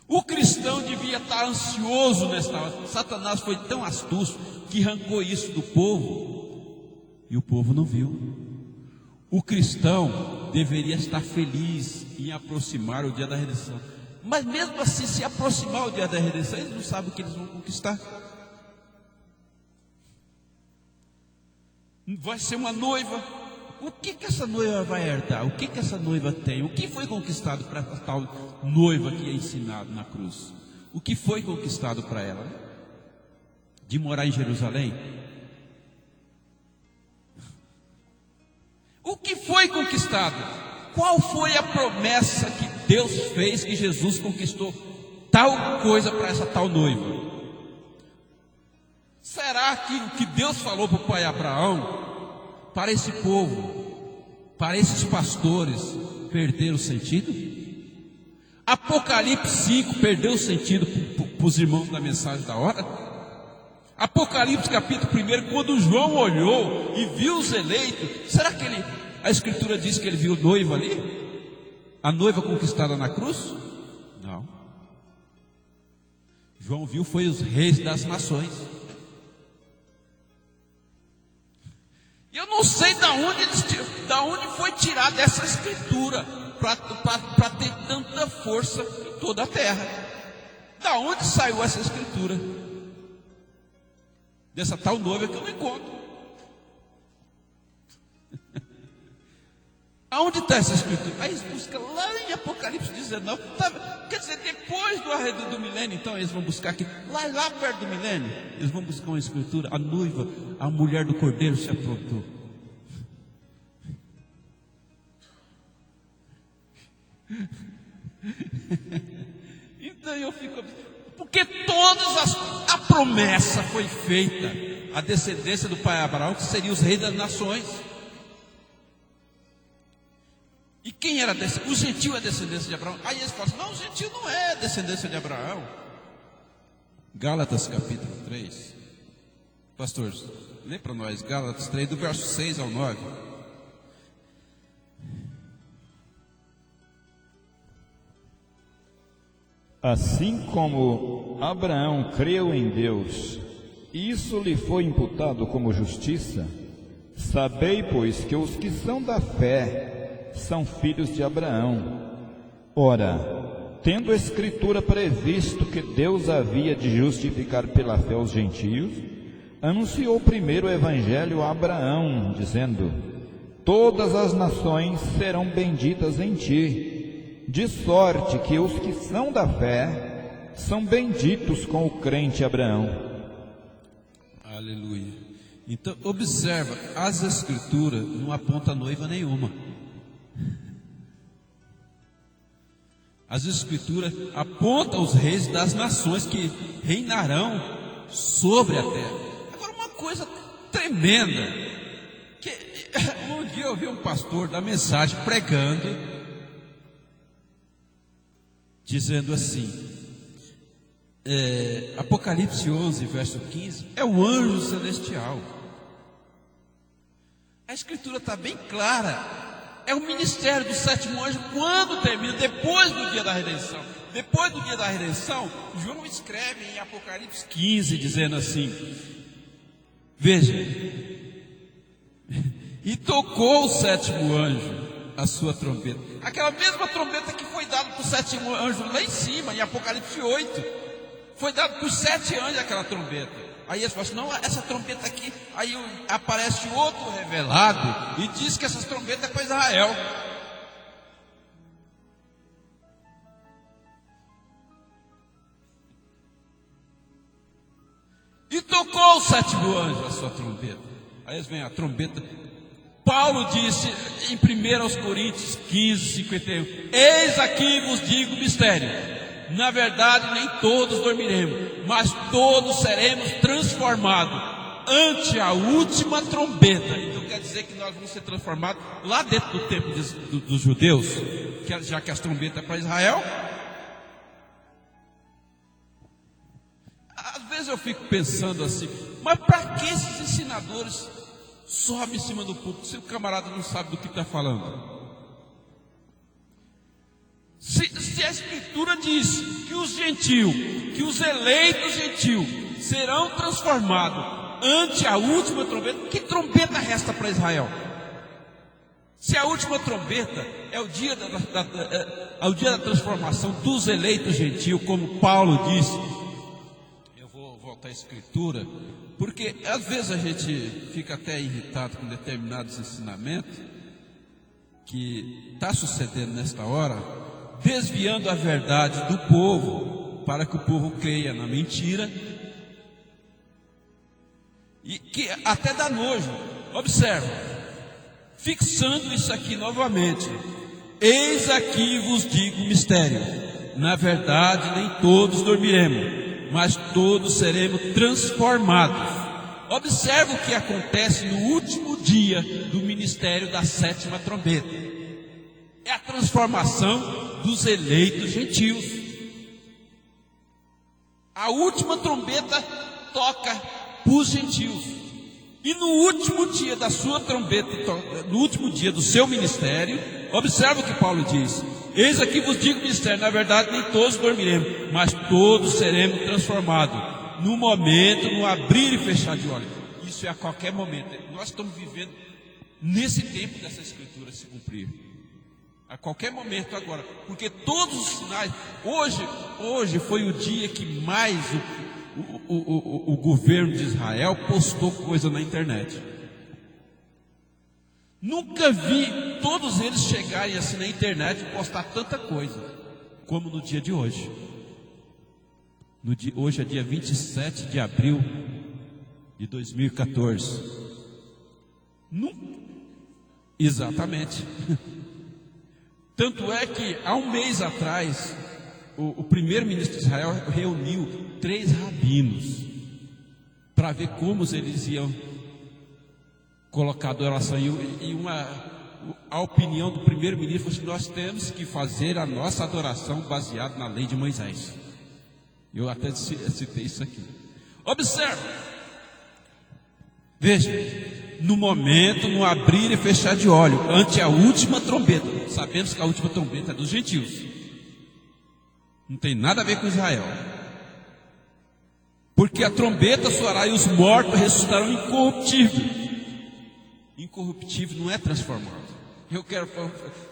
O cristão devia estar ansioso nesta hora. Satanás foi tão astuto que arrancou isso do povo e o povo não viu. O cristão deveria estar feliz em aproximar o dia da redenção, mas mesmo assim, se aproximar o dia da redenção, eles não sabem o que eles vão conquistar. Vai ser uma noiva. O que essa noiva vai herdar? O que essa noiva tem? O que foi conquistado para essa tal noiva que é ensinado na cruz? O que foi conquistado para ela? De morar em Jerusalém? O que foi conquistado? Qual foi a promessa que Deus fez, que Jesus conquistou tal coisa para essa tal noiva? Será que o que Deus falou para o pai Abraão, para esse povo, para esses pastores, perdeu o sentido? Apocalipse 5 perdeu o sentido para os irmãos da mensagem da hora? Apocalipse capítulo 1, quando João olhou e viu os eleitos, será que a escritura diz que ele viu noiva ali? A noiva conquistada na cruz? Não. João viu foi os reis das nações. Eu não sei da onde foi tirada essa escritura para ter tanta força em toda a terra. Da onde saiu essa escritura? Dessa tal noiva que eu não encontro. Aonde está essa escritura? Aí eles buscam lá em Apocalipse 19. Quer dizer, depois do arredo do milênio, então eles vão buscar aqui, lá perto do milênio, eles vão buscar uma escritura. A noiva, a mulher do cordeiro se aprontou. Então eu fico, porque a promessa foi feita, a descendência do pai Abraão, que seria os reis das nações. E quem era descendência? O gentil é descendência de Abraão. Aí eles falam assim, não, o gentil não é descendência de Abraão. Gálatas capítulo 3. Pastor, lê para nós, Gálatas 3, do verso 6 ao 9. Assim como Abraão creu em Deus, isso lhe foi imputado como justiça. Sabei, pois, que os que são da fé são filhos de Abraão. Ora, tendo a Escritura previsto que Deus havia de justificar pela fé os gentios, anunciou primeiro o Evangelho a Abraão, dizendo: todas as nações serão benditas em ti, de sorte que os que são da fé são benditos com o crente Abraão. Aleluia. Então, observa, as Escrituras não apontam noiva nenhuma. As Escrituras apontam os reis das nações que reinarão sobre a terra. Agora, uma coisa tremenda, que um dia eu vi um pastor da mensagem pregando, dizendo assim, Apocalipse 11, verso 15, é o anjo celestial. A Escritura está bem clara. É o ministério do sétimo anjo quando termina, depois do dia da redenção. Depois do dia da redenção, João escreve em Apocalipse 15, dizendo assim, veja, e tocou o sétimo anjo a sua trombeta. Aquela mesma trombeta que foi dada para o sétimo anjo lá em cima, em Apocalipse 8. Foi dada para os 7 anjos aquela trombeta. Aí eles falam assim, não, essa trombeta aqui, aí aparece outro revelado e diz que essas trombetas é para Israel. tocou o sétimo anjo a sua trombeta. Aí vem a trombeta. Paulo disse em 1 Coríntios 15, 51, eis aqui vos digo o mistério, na verdade nem todos dormiremos, mas todos seremos transformados ante a última trombeta. Então quer dizer que nós vamos ser transformados lá dentro do templo dos judeus, já que as trombetas é para Israel. Às vezes eu fico pensando assim, mas para que esses ensinadores sobem em cima do púlpito se o camarada não sabe do que está falando? Se a Escritura diz que os gentios, que os eleitos gentios serão transformados ante a última trombeta, que trombeta resta para Israel? Se a última trombeta é o dia da transformação dos eleitos gentios, como Paulo disse. Eu vou voltar à Escritura, porque às vezes a gente fica até irritado com determinados ensinamentos que está sucedendo nesta hora, desviando a verdade do povo, para que o povo creia na mentira, e que até dá nojo. Observe, fixando isso aqui novamente, eis aqui vos digo o mistério, na verdade nem todos dormiremos, mas todos seremos transformados. Observe o que acontece no último dia do ministério da sétima trombeta. É a transformação dos eleitos gentios. A última trombeta toca para os gentios. E no último dia da sua trombeta, no último dia do seu ministério, observe o que Paulo diz: eis aqui vos digo o mistério, na verdade nem todos dormiremos, mas todos seremos transformados. No momento, no abrir e fechar de olhos. Isso é a qualquer momento. Nós estamos vivendo nesse tempo dessa Escritura se cumprir. A qualquer momento agora. Porque todos os sinais. Hoje foi o dia que mais o governo de Israel postou coisa na internet. Nunca vi todos eles chegarem assim na internet e postar tanta coisa como no dia de hoje. Hoje é dia 27 de abril de 2014. Exatamente. Tanto é que há um mês atrás, o primeiro-ministro de Israel reuniu 3 rabinos para ver como eles iam colocar a adoração. A opinião do primeiro-ministro foi que nós temos que fazer a nossa adoração baseada na lei de Moisés. Eu até citei isso aqui. Observe. Veja, no momento, no abrir e fechar de olho, ante a última trombeta. Sabemos que a última trombeta é dos gentios. Não tem nada a ver com Israel. Porque a trombeta soará e os mortos ressuscitarão incorruptíveis. Incorruptível não é transformado. Eu quero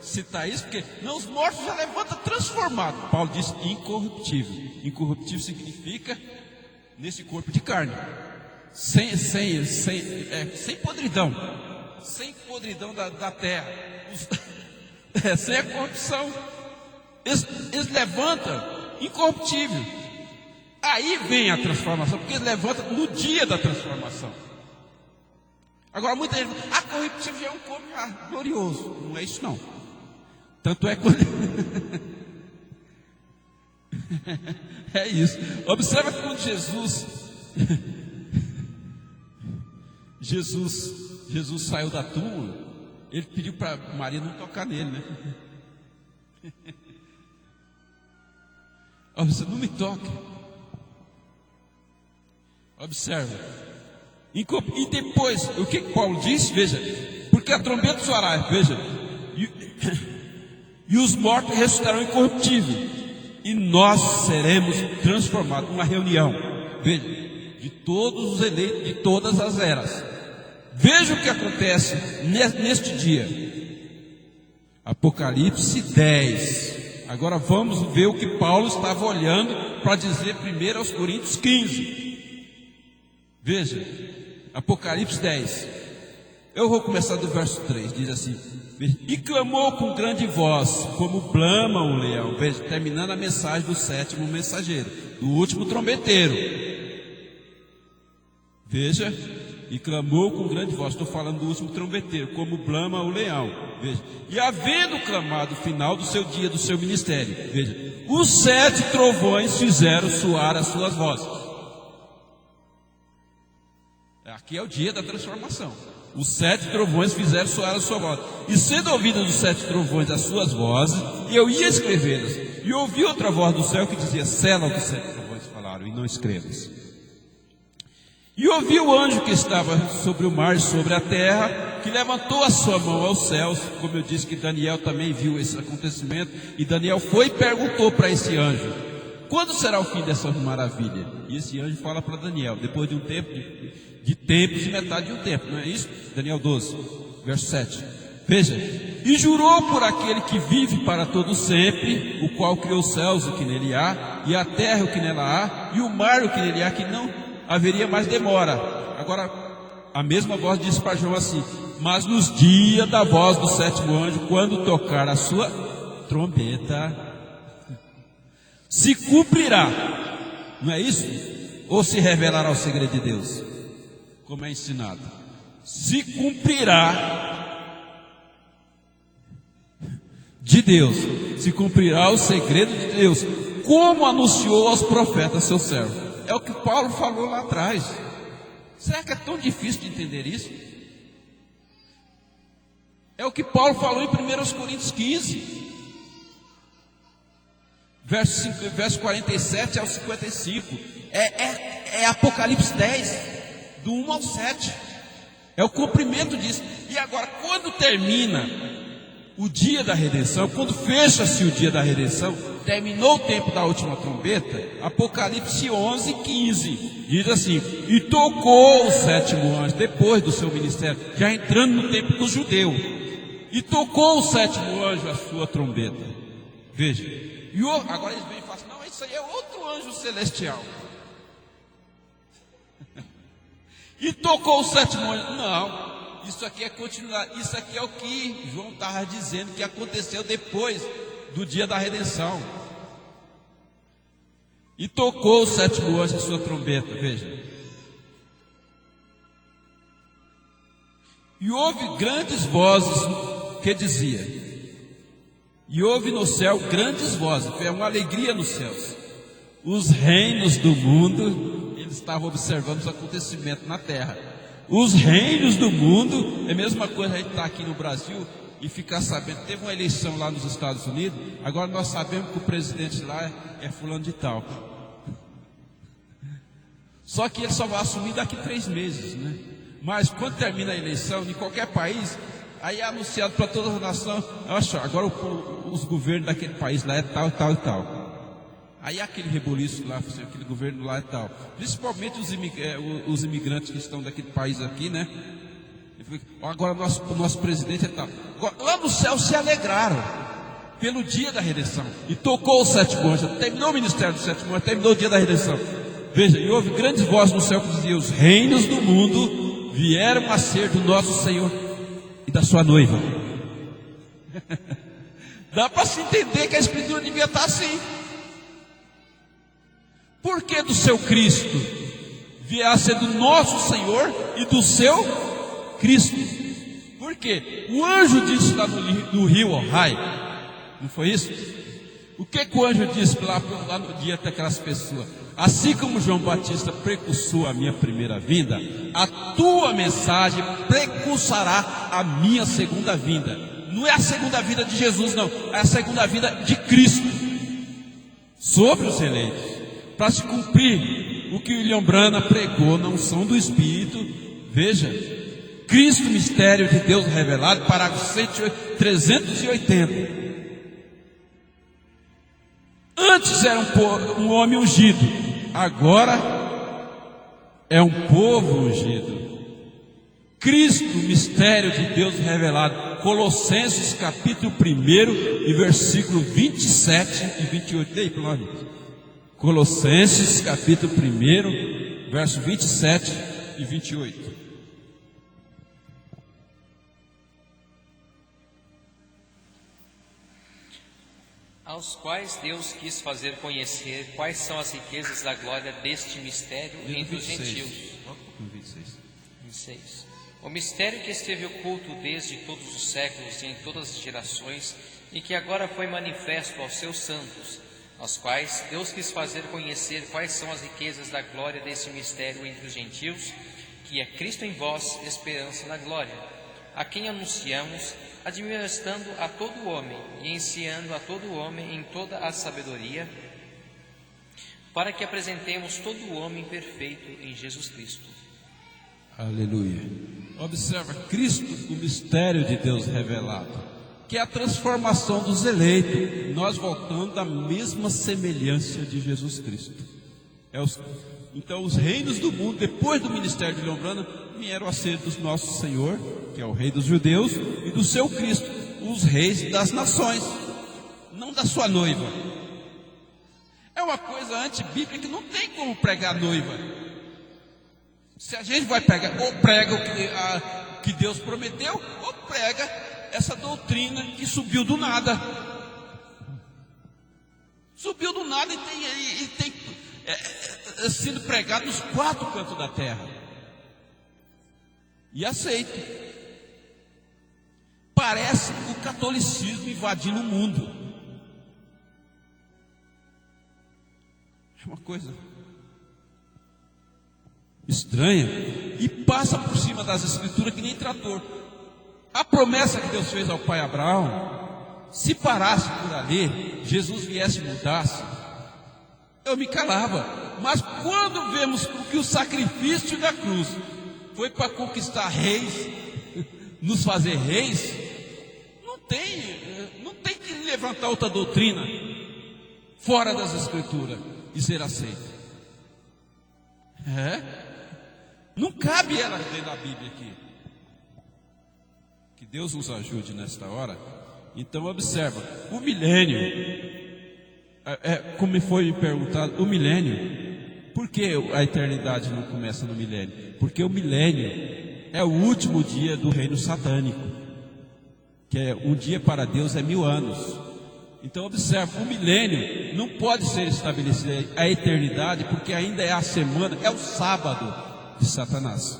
citar isso porque não, os mortos já levantam transformado. Paulo diz incorruptível. Incorruptível significa nesse corpo de carne, sem podridão, sem podridão da terra, sem a corrupção. Eles levantam incorruptível. Aí vem a transformação, porque eles levantam no dia da transformação. Agora muita gente diz, corruptível já é um corpo glorioso. Não é isso não. Tanto é que é isso. Observa que quando Jesus saiu da túmula, ele pediu para Maria não tocar nele, né? Você não me toque. Observa. E depois, o que Paulo disse? Veja, porque a trombeta soará, veja, e os mortos ressuscitarão incorruptíveis, e nós seremos transformados. Uma reunião, veja, de todos os eleitos, de todas as eras. Veja o que acontece neste dia. Apocalipse 10. Agora vamos ver o que Paulo estava olhando para dizer 1 Coríntios 15. Veja. Apocalipse 10. Eu vou começar do verso 3. Diz assim: e clamou com grande voz, como brama um leão. Veja, terminando a mensagem do sétimo mensageiro, do último trombeteiro. Veja, e clamou com grande voz. Estou falando do último trombeteiro, como blama o leão. Veja, e havendo clamado o final do seu dia, do seu ministério, veja, os 7 trovões fizeram soar as suas vozes. Aqui é o dia da transformação. Os 7 trovões fizeram soar a sua voz. E sendo ouvidas os 7 trovões as suas vozes, eu ia escrevê-las. E ouvi outra voz do céu que dizia: sela o que os 7 trovões falaram, e não escrevas. E ouvi o anjo que estava sobre o mar e sobre a terra, que levantou a sua mão aos céus, como eu disse que Daniel também viu esse acontecimento, e Daniel foi e perguntou para esse anjo: quando será o fim dessa maravilha? E esse anjo fala para Daniel, depois de um tempo, de tempos e metade de um tempo, não é isso? Daniel 12, verso 7. Veja, e jurou por aquele que vive para todo sempre, o qual criou os céus, o que nele há, e a terra, o que nela há, e o mar, o que nele há, que não haveria mais demora. Agora, a mesma voz disse para João assim: mas nos dias da voz do 7º anjo, quando tocar a sua trombeta, se cumprirá, não é isso? Ou se revelará o segredo de Deus, como é ensinado? Se cumprirá de Deus, se cumprirá o segredo de Deus, como anunciou aos profetas seus servos. É o que Paulo falou lá atrás. Será que é tão difícil de entender isso? É o que Paulo falou em 1 Coríntios 15, verso 47 ao 55. É Apocalipse 10, do 1 ao 7. É o cumprimento disso. E agora, quando termina o dia da redenção, quando fecha-se o dia da redenção, terminou o tempo da última trombeta, Apocalipse 11, 15, diz assim: e tocou o 7º anjo, depois do seu ministério, já entrando no tempo do judeu, e tocou o 7º anjo a sua trombeta. Veja, e agora eles vêm e falam assim: não, isso aí é outro anjo celestial. E tocou o 7º anjo. Não, isso aqui é continuar. Isso aqui é o que João estava dizendo que aconteceu depois do dia da redenção. E tocou o 7º anjo a sua trombeta. Veja, e houve grandes vozes que dizia, e houve no céu grandes vozes, foi uma alegria nos céus. Os reinos do mundo, eles estavam observando os acontecimentos na terra. Os reinos do mundo, é a mesma coisa a gente estar aqui no Brasil e ficar sabendo, teve uma eleição lá nos Estados Unidos, agora nós sabemos que o presidente lá é fulano de tal. Só que ele só vai assumir daqui 3 meses, né? Mas quando termina a eleição, em qualquer país, aí é anunciado para toda a nação: agora os governos daquele país lá é tal, tal e tal. Aí aquele rebuliço lá, aquele governo lá é tal. Principalmente os imigrantes que estão daquele país aqui, né? Agora o nosso presidente é tal. Agora, lá no céu se alegraram pelo dia da redenção. E tocou o 7º anjo. Terminou o ministério do 7º anjo, terminou o dia da redenção. Veja, e houve grandes vozes no céu que diziam: os reinos do mundo vieram a ser do nosso Senhor e da sua noiva. Dá para se entender que a escritura devia estar assim. Por que do seu Cristo? Vier a ser do nosso Senhor e do seu Cristo. Por quê? O anjo disse lá no rio Ohai, não foi isso? O que o anjo disse lá no dia daquelas pessoas? Assim como João Batista precursou a minha primeira vinda, a tua mensagem precursará a minha segunda vinda. Não é a segunda vinda de Jesus, não, é a segunda vinda de Cristo sobre os eleitos, para se cumprir o que William Branham pregou na unção do Espírito. Veja, Cristo, mistério de Deus revelado, parágrafo 380. Antes era um homem ungido, agora é um povo ungido. Cristo, mistério de Deus revelado. Colossenses capítulo 1 e versículo 27 e 28. Dei para nós. Colossenses capítulo 1, verso 27 e 28. Aos quais Deus quis fazer conhecer quais são as riquezas da glória deste mistério entre os gentios. 6. O mistério que esteve oculto desde todos os séculos e em todas as gerações, e que agora foi manifesto aos seus santos, aos quais Deus quis fazer conhecer quais são as riquezas da glória desse mistério entre os gentios, que é Cristo em vós, esperança da glória, a quem anunciamos, admoestando a todo homem e ensinando a todo homem em toda a sabedoria, para que apresentemos todo o homem perfeito em Jesus Cristo. Aleluia. Observa, Cristo, o mistério de Deus revelado, que é a transformação dos eleitos, nós voltando à mesma semelhança de Jesus Cristo. Então os reinos do mundo, depois do ministério de Lombrana, vieram a ser do nosso Senhor, que é o rei dos judeus, e do seu Cristo, os reis das nações, não da sua noiva. É uma coisa antibíblica que não tem como pregar noiva. Se a gente vai pregar, ou prega o que Deus prometeu, ou prega essa doutrina que subiu do nada. Subiu do nada e tem sido pregado nos 4 cantos da terra. E aceito. Parece o catolicismo invadindo o mundo. É uma coisa estranha, e passa por cima das escrituras que nem trator. A promessa que Deus fez ao pai Abraão, se parasse por ali, Jesus viesse e mudasse, eu me calava. Mas quando vemos que o sacrifício da cruz foi para conquistar reis, nos fazer reis, não tem que levantar outra doutrina fora das escrituras e ser aceita. Não cabe ela dentro da Bíblia aqui. Que Deus nos ajude nesta hora. Então observa, o milênio, como foi perguntado, o milênio, por que a eternidade não começa no milênio? Porque o milênio é o último dia do reino satânico, que é um dia para Deus é 1000 anos. Então observa, o milênio não pode ser estabelecido a eternidade, porque ainda é a semana, é o sábado de Satanás.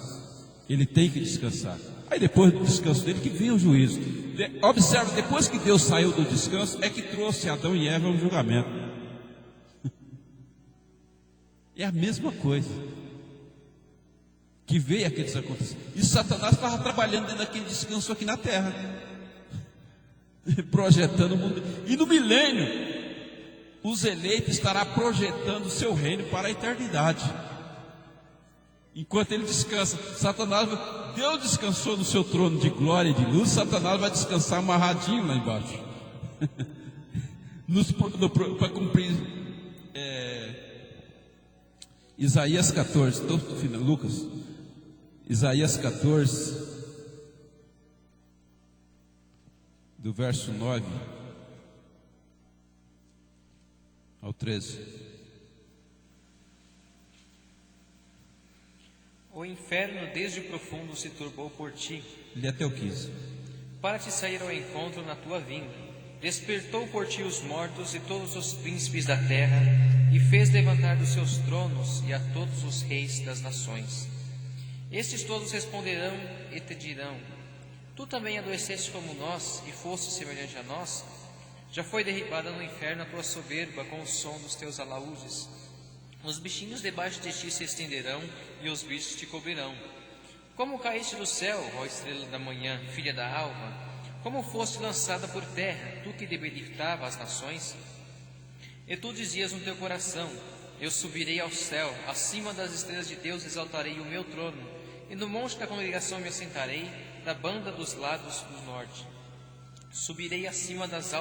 Ele tem que descansar. Aí depois do descanso dele que vem o juízo. Observa, depois que Deus saiu do descanso, é que trouxe Adão e Eva ao julgamento. É a mesma coisa que veio aqueles acontecimentos. E Satanás estava trabalhando dentro daquele descanso aqui na terra, projetando o mundo. E no milênio, os eleitos estará projetando o seu reino para a eternidade. Enquanto ele descansa, Satanás, Deus descansou no seu trono de glória e de luz, Satanás vai descansar amarradinho lá embaixo, para cumprir Isaías 14, Lucas, Isaías 14, do verso 9 ao 13. O inferno desde o profundo se turbou por ti. Lê até o 15. Para te sair ao encontro na tua vinda. Despertou por ti os mortos e todos os príncipes da terra, e fez levantar dos seus tronos e a todos os reis das nações. Estes todos responderão e te dirão: tu também adoeceste como nós, e foste semelhante a nós? Já foi derribada no inferno a tua soberba com o som dos teus alaúdes. Os bichinhos debaixo de ti se estenderão, e os bichos te cobrirão. Como caíste do céu, ó estrela da manhã, filha da alva? Como foste lançada por terra, tu que debilitava as nações? E tu dizias no teu coração: eu subirei ao céu, acima das estrelas de Deus exaltarei o meu trono, e no monte da congregação me assentarei, da banda dos lados do norte. Subirei acima das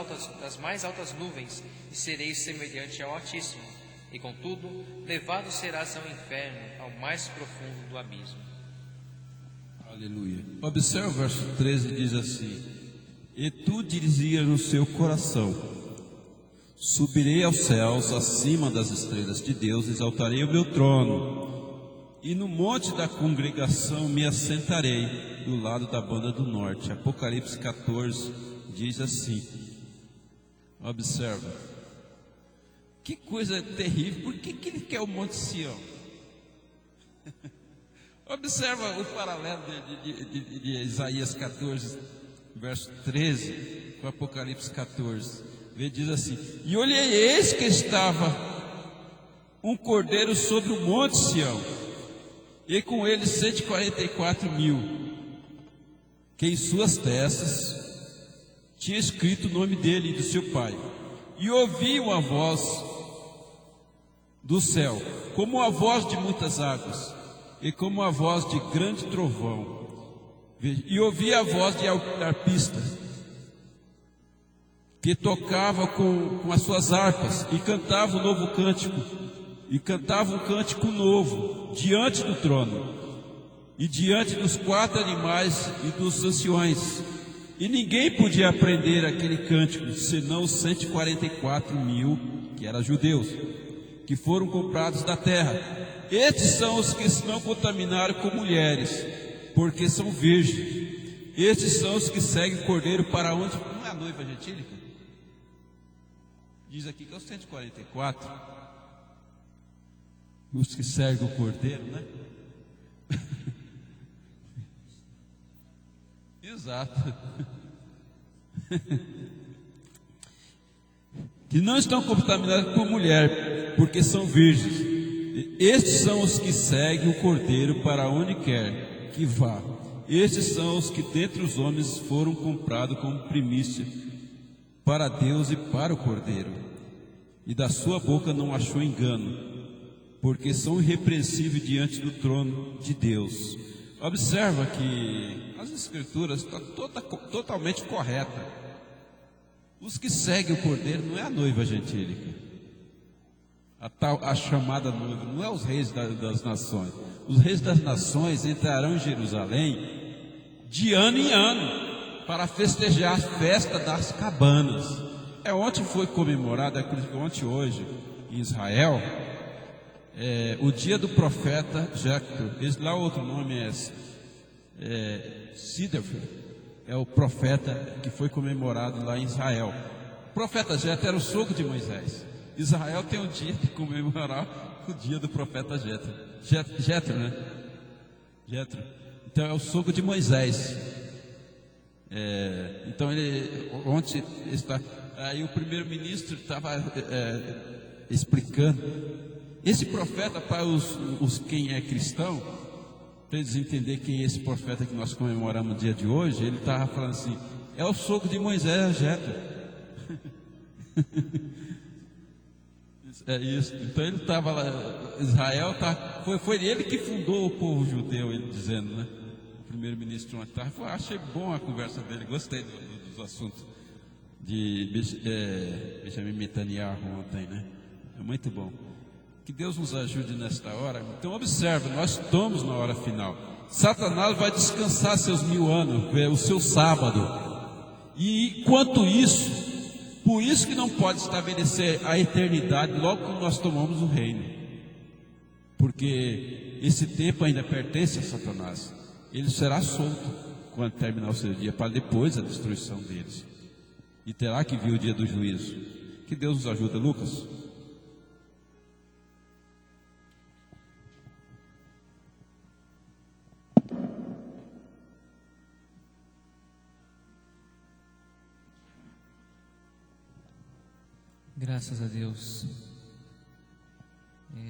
mais altas nuvens, e serei semelhante ao Altíssimo. E contudo, levado serás ao inferno, ao mais profundo do abismo. Aleluia. Observe o verso 13, diz assim: e tu dizias no seu coração: subirei aos céus, acima das estrelas de Deus, exaltarei o meu trono, e no monte da congregação me assentarei, do lado da banda do norte. Apocalipse 14 diz assim. Observa. Que coisa terrível. Por que ele quer o Monte Sião? Observa o paralelo de Isaías 14, verso 13, com Apocalipse 14. Diz assim: e olhei, eis que estava um cordeiro sobre o monte Sião, e com ele 144.000, que em suas testas tinha escrito o nome dele e do seu pai. E ouvi uma voz do céu, como a voz de muitas águas, e como a voz de grande trovão. E ouvi a voz de arpistas, que tocava com as suas harpas, e cantava um novo cântico, e cantava um cântico novo, diante do trono, e diante dos 4 animais e dos anciões. E ninguém podia aprender aquele cântico, senão os 144.000, que eram judeus, que foram comprados da terra. Estes são os que se não contaminaram com mulheres, porque são virgens. Estes são os que seguem o cordeiro para onde? Não é a noiva gentílica? Diz aqui que é os 144. Os que seguem o cordeiro, né? Exato. Que não estão contaminados por mulher, porque são virgens. Estes são os que seguem o cordeiro para onde quer que vá. Estes são os que dentre os homens foram comprados como primícia para Deus e para o cordeiro. E da sua boca não achou engano, porque são irrepreensíveis diante do trono de Deus. Observa que as escrituras estão totalmente corretas. Os que seguem o cordeiro não é a noiva gentílica, a chamada noiva, não é os reis das nações. Os reis das nações entrarão em Jerusalém de ano em ano para festejar a festa das cabanas. Ontem foi comemorado, ontem hoje em Israel, o dia do profeta Jethro. Esse lá outro nome é Siderfe, é o profeta que foi comemorado lá em Israel. O profeta Jethro era o sogro de Moisés. Israel tem um dia de comemorar o dia do profeta Jethro. Jethro, né? Jethro. Então é o sogro de Moisés. Então ele ontem está. Aí o primeiro-ministro estava explicando. Esse profeta, para quem é cristão, para eles entenderem quem é esse profeta que nós comemoramos no dia de hoje, ele estava falando assim: é o sogro de Moisés, Jethro. É isso. Então ele estava lá, Israel foi ele que fundou o povo judeu, ele dizendo, né? O primeiro-ministro ontem achei bom a conversa dele, gostei dos assuntos de Benjamin Netanyahu ontem, né? É muito bom. Que Deus nos ajude nesta hora. Então observe, nós estamos na hora final. Satanás vai descansar seus 1000 anos, o seu sábado. E enquanto isso, por isso que não pode estabelecer a eternidade logo que nós tomamos o reino. Porque esse tempo ainda pertence a Satanás. Ele será solto quando terminar o seu dia, para depois a destruição deles. E terá que vir o dia do juízo. Que Deus nos ajude, Lucas. Graças a Deus.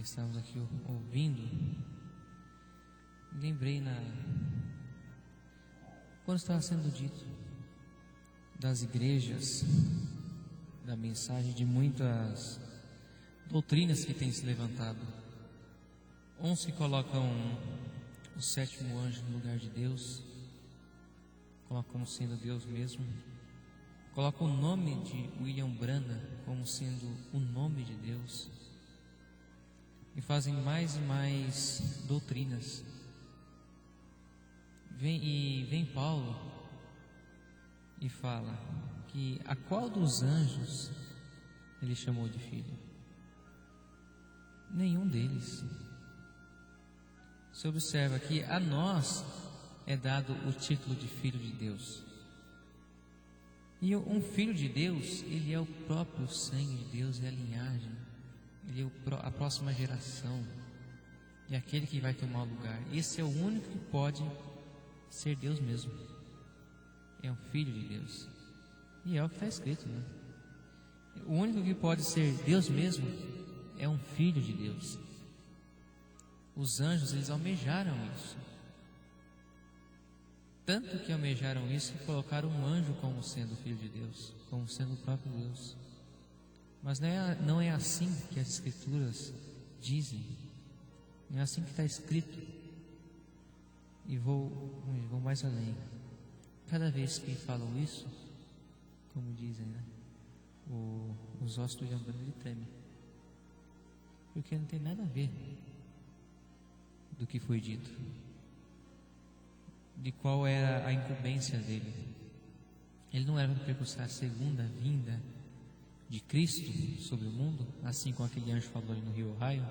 Estamos aqui ouvindo. Lembrei quando estava sendo dito das igrejas, da mensagem de muitas doutrinas que têm se levantado. Uns que colocam o 7º anjo no lugar de Deus, colocam como sendo Deus mesmo. Coloca o nome de William Branham como sendo o nome de Deus. E fazem mais e mais doutrinas. Vem Paulo e fala que a qual dos anjos ele chamou de filho? Nenhum deles. Você observa que a nós é dado o título de filho de Deus. E um filho de Deus, ele é o próprio sangue de Deus, é a linhagem, ele é a próxima geração. e aquele que vai tomar o lugar. Esse é o único que pode ser Deus mesmo. É um filho de Deus. E é o que está escrito, né? O único que pode ser Deus mesmo é um filho de Deus. Os anjos, eles almejaram isso. Tanto que almejaram isso que colocaram um anjo como sendo filho de Deus, como sendo o próprio Deus. Mas não é assim que as Escrituras dizem. Não é assim que está escrito. E vou mais além. Cada vez que falam isso, como dizem, né? Os ossos do William Branham tremem. Porque não tem nada a ver do que foi dito, de qual era a incumbência dele. Ele não era para precursar a segunda vinda de Cristo sobre o mundo, assim como aquele anjo falou ali no Rio Ohio.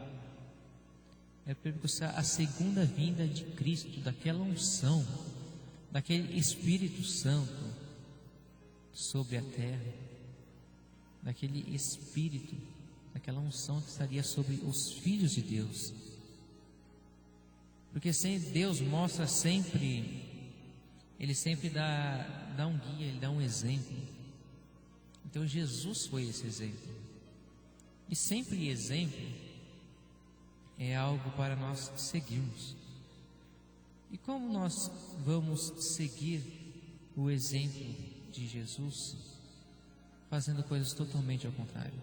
É para precursar a segunda vinda de Cristo, daquela unção, daquele Espírito Santo sobre a terra, daquele Espírito, daquela unção que estaria sobre os filhos de Deus. Porque Deus mostra sempre, Ele sempre dá um guia, Ele dá um exemplo. Então Jesus foi esse exemplo. E sempre exemplo é algo para nós seguirmos. E como nós vamos seguir o exemplo de Jesus, fazendo coisas totalmente ao contrário?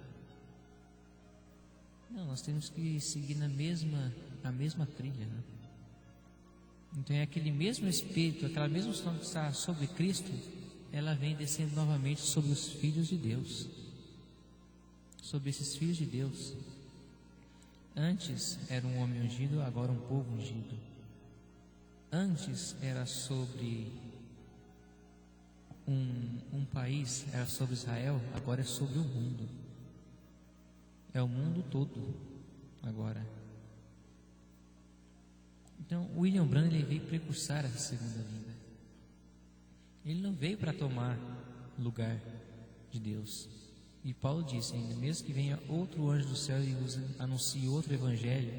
Não, nós temos que seguir a mesma trilha, né? Então é aquele mesmo Espírito, aquela mesma unção que está sobre Cristo, ela vem descendo novamente sobre os filhos de Deus, sobre esses filhos de Deus. Antes era um homem ungido, agora um povo ungido. Antes era sobre um país, era sobre Israel, agora é sobre o mundo. É o mundo todo agora. Então, William Branham, ele veio precursar essa segunda vinda. Ele não veio para tomar lugar de Deus. E Paulo disse ainda, mesmo que venha outro anjo do céu e nos anuncie outro evangelho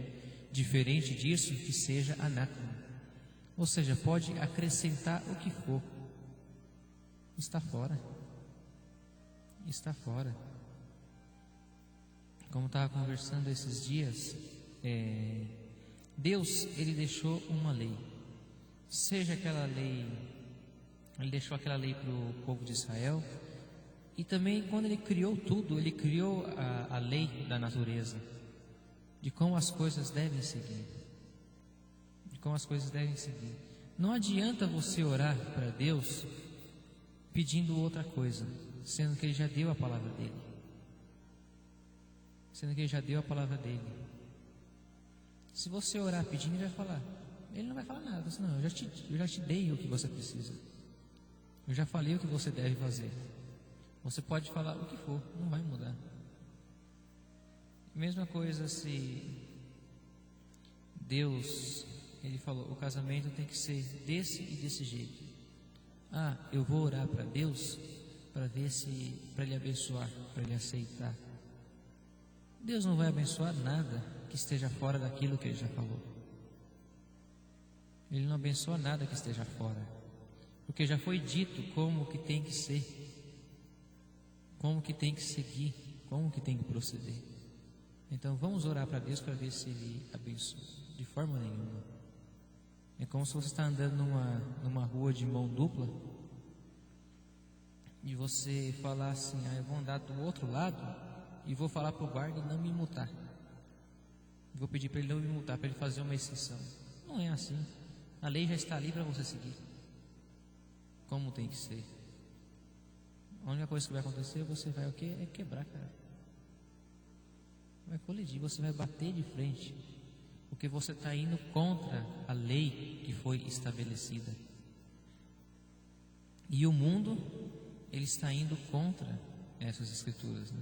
diferente disso, que seja anátema. Ou seja, pode acrescentar o que for. Está fora. Está fora. Como estava conversando esses dias, Deus, Ele deixou uma lei. Seja aquela lei, Ele deixou aquela lei para o povo de Israel. E também quando Ele criou tudo, Ele criou a lei da natureza, de como as coisas devem seguir. De como as coisas devem seguir. Não adianta você orar para Deus pedindo outra coisa, sendo que Ele já deu a palavra dEle. Sendo que Ele já deu a palavra dEle. Se você orar pedindo, Ele vai falar. Ele não vai falar nada. Você, não, eu já te dei o que você precisa. Eu já falei o que você deve fazer. Você pode falar o que for, não vai mudar. Mesma coisa se Deus, Ele falou, o casamento tem que ser desse e desse jeito. Eu vou orar para Deus para ver para Ele abençoar, para Ele aceitar. Deus não vai abençoar nada que esteja fora daquilo que Ele já falou. Ele não abençoa nada que esteja fora, porque já foi dito como que tem que ser, como que tem que seguir, como que tem que proceder. Então vamos orar para Deus para ver se Ele abençoa. De forma nenhuma. É como se você está andando numa rua de mão dupla e você falar assim, eu vou andar do outro lado e vou falar para o guarda não me multar. Vou pedir para ele não me multar, para ele fazer uma exceção. Não é assim. A lei já está ali para você seguir. Como tem que ser. A única coisa que vai acontecer, você vai o quê? É quebrar, cara. Vai colidir, você vai bater de frente. Porque você está indo contra a lei que foi estabelecida. E o mundo, ele está indo contra essas escrituras, né?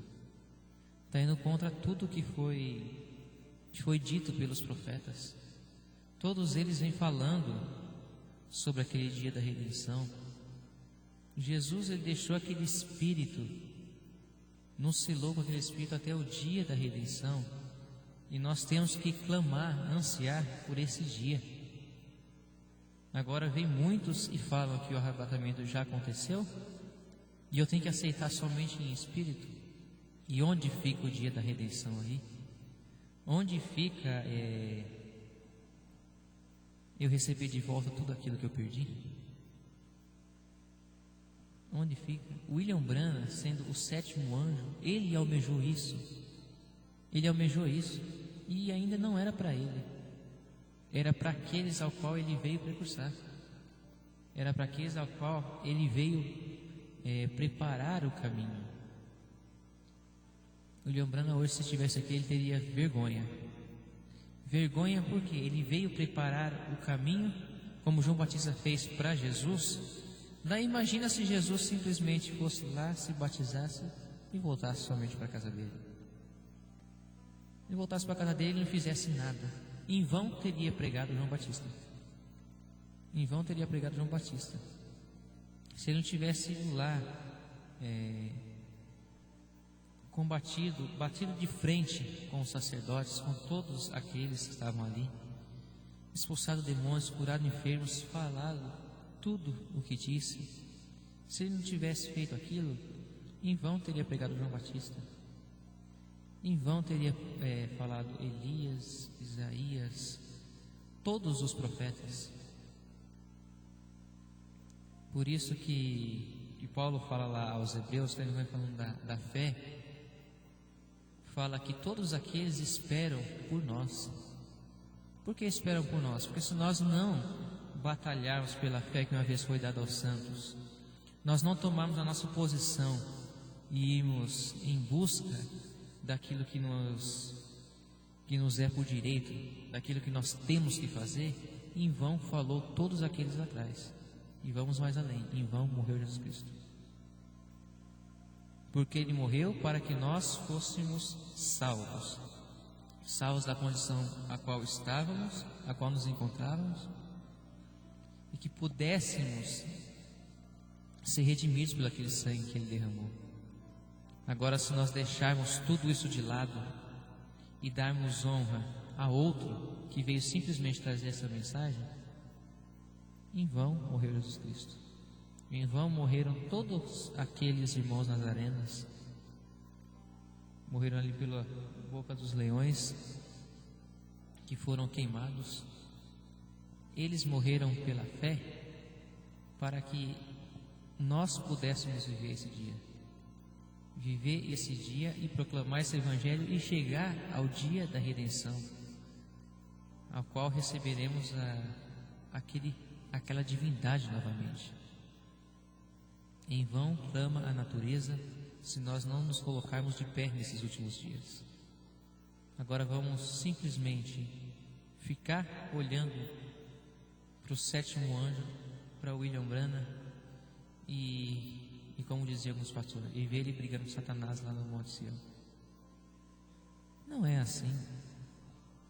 Está indo contra tudo que foi dito pelos profetas. Todos eles vêm falando sobre aquele dia da redenção. Jesus, ele deixou aquele Espírito, nos selou com aquele Espírito até o dia da redenção, E nós temos que clamar, ansiar por esse dia. Agora vem muitos e falam que o arrebatamento já aconteceu e eu tenho que aceitar somente em espírito. E onde fica o dia da redenção aí? Onde fica eu receber de volta tudo aquilo que eu perdi? Onde fica? William Branham, sendo o 7º anjo, ele almejou isso. Ele almejou isso. E ainda não era para ele. Era para aqueles ao qual ele veio precursar. Era para aqueles ao qual ele veio preparar o caminho. William Branham hoje, se estivesse aqui, ele teria vergonha. Vergonha porque ele veio preparar o caminho, como João Batista fez para Jesus. Daí imagina se Jesus simplesmente fosse lá, se batizasse e voltasse somente para a casa dele. Ele voltasse para a casa dele e não fizesse nada. Em vão teria pregado João Batista. Em vão teria pregado João Batista. Se ele não tivesse ido lá, batido de frente com os sacerdotes, com todos aqueles que estavam ali, expulsado demônios, curado enfermos, falado tudo o que disse. Se ele não tivesse feito aquilo, em vão teria pregado João Batista. Em vão teria falado Elias, Isaías, todos os profetas. Por isso que Paulo fala lá aos Hebreus, que ele vai falando da fé, fala que todos aqueles esperam por nós. Por que esperam por nós? Porque se nós não batalharmos pela fé que uma vez foi dada aos santos, nós não tomarmos a nossa posição e irmos em busca daquilo que nos é por direito, daquilo que nós temos que fazer, em vão falou todos aqueles lá atrás. E vamos mais além, em vão morreu Jesus Cristo. Porque Ele morreu para que nós fôssemos salvos. Salvos da condição a qual estávamos, a qual nos encontrávamos, e que pudéssemos ser redimidos pelo aquele sangue que Ele derramou. Agora, se nós deixarmos tudo isso de lado e darmos honra a outro que veio simplesmente trazer essa mensagem, em vão morreu Jesus Cristo. Em vão morreram todos aqueles irmãos nazarenos. Morreram ali pela boca dos leões, que foram queimados. Eles morreram pela fé, para que nós pudéssemos viver esse dia. Viver esse dia e proclamar esse Evangelho e chegar ao dia da redenção, ao qual receberemos aquela divindade novamente. Em vão clama a natureza, se nós não nos colocarmos de pé nesses últimos dias. Agora vamos simplesmente ficar olhando para o 7º anjo, para William Branham, e como diziam alguns pastores, e ver ele brigando com Satanás lá no Monte Sião. Não é assim.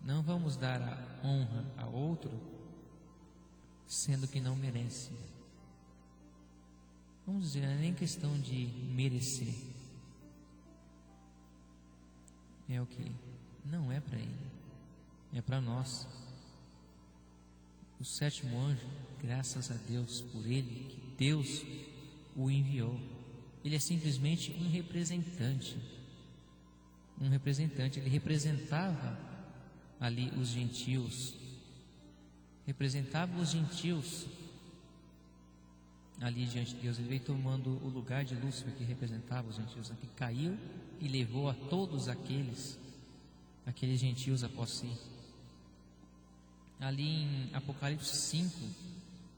Não vamos dar a honra a outro, sendo que não merece. Vamos dizer, não é nem questão de merecer. É o que? Não é para ele, é para nós. O 7º anjo, graças a Deus por ele, que Deus o enviou. Ele é simplesmente um representante. Ele representava ali os gentios. Representava os gentios ali diante de Deus. Ele veio tomando o lugar de Lúcifer, que representava os gentios, que caiu e levou a todos aqueles gentios após si. Ali em Apocalipse 5,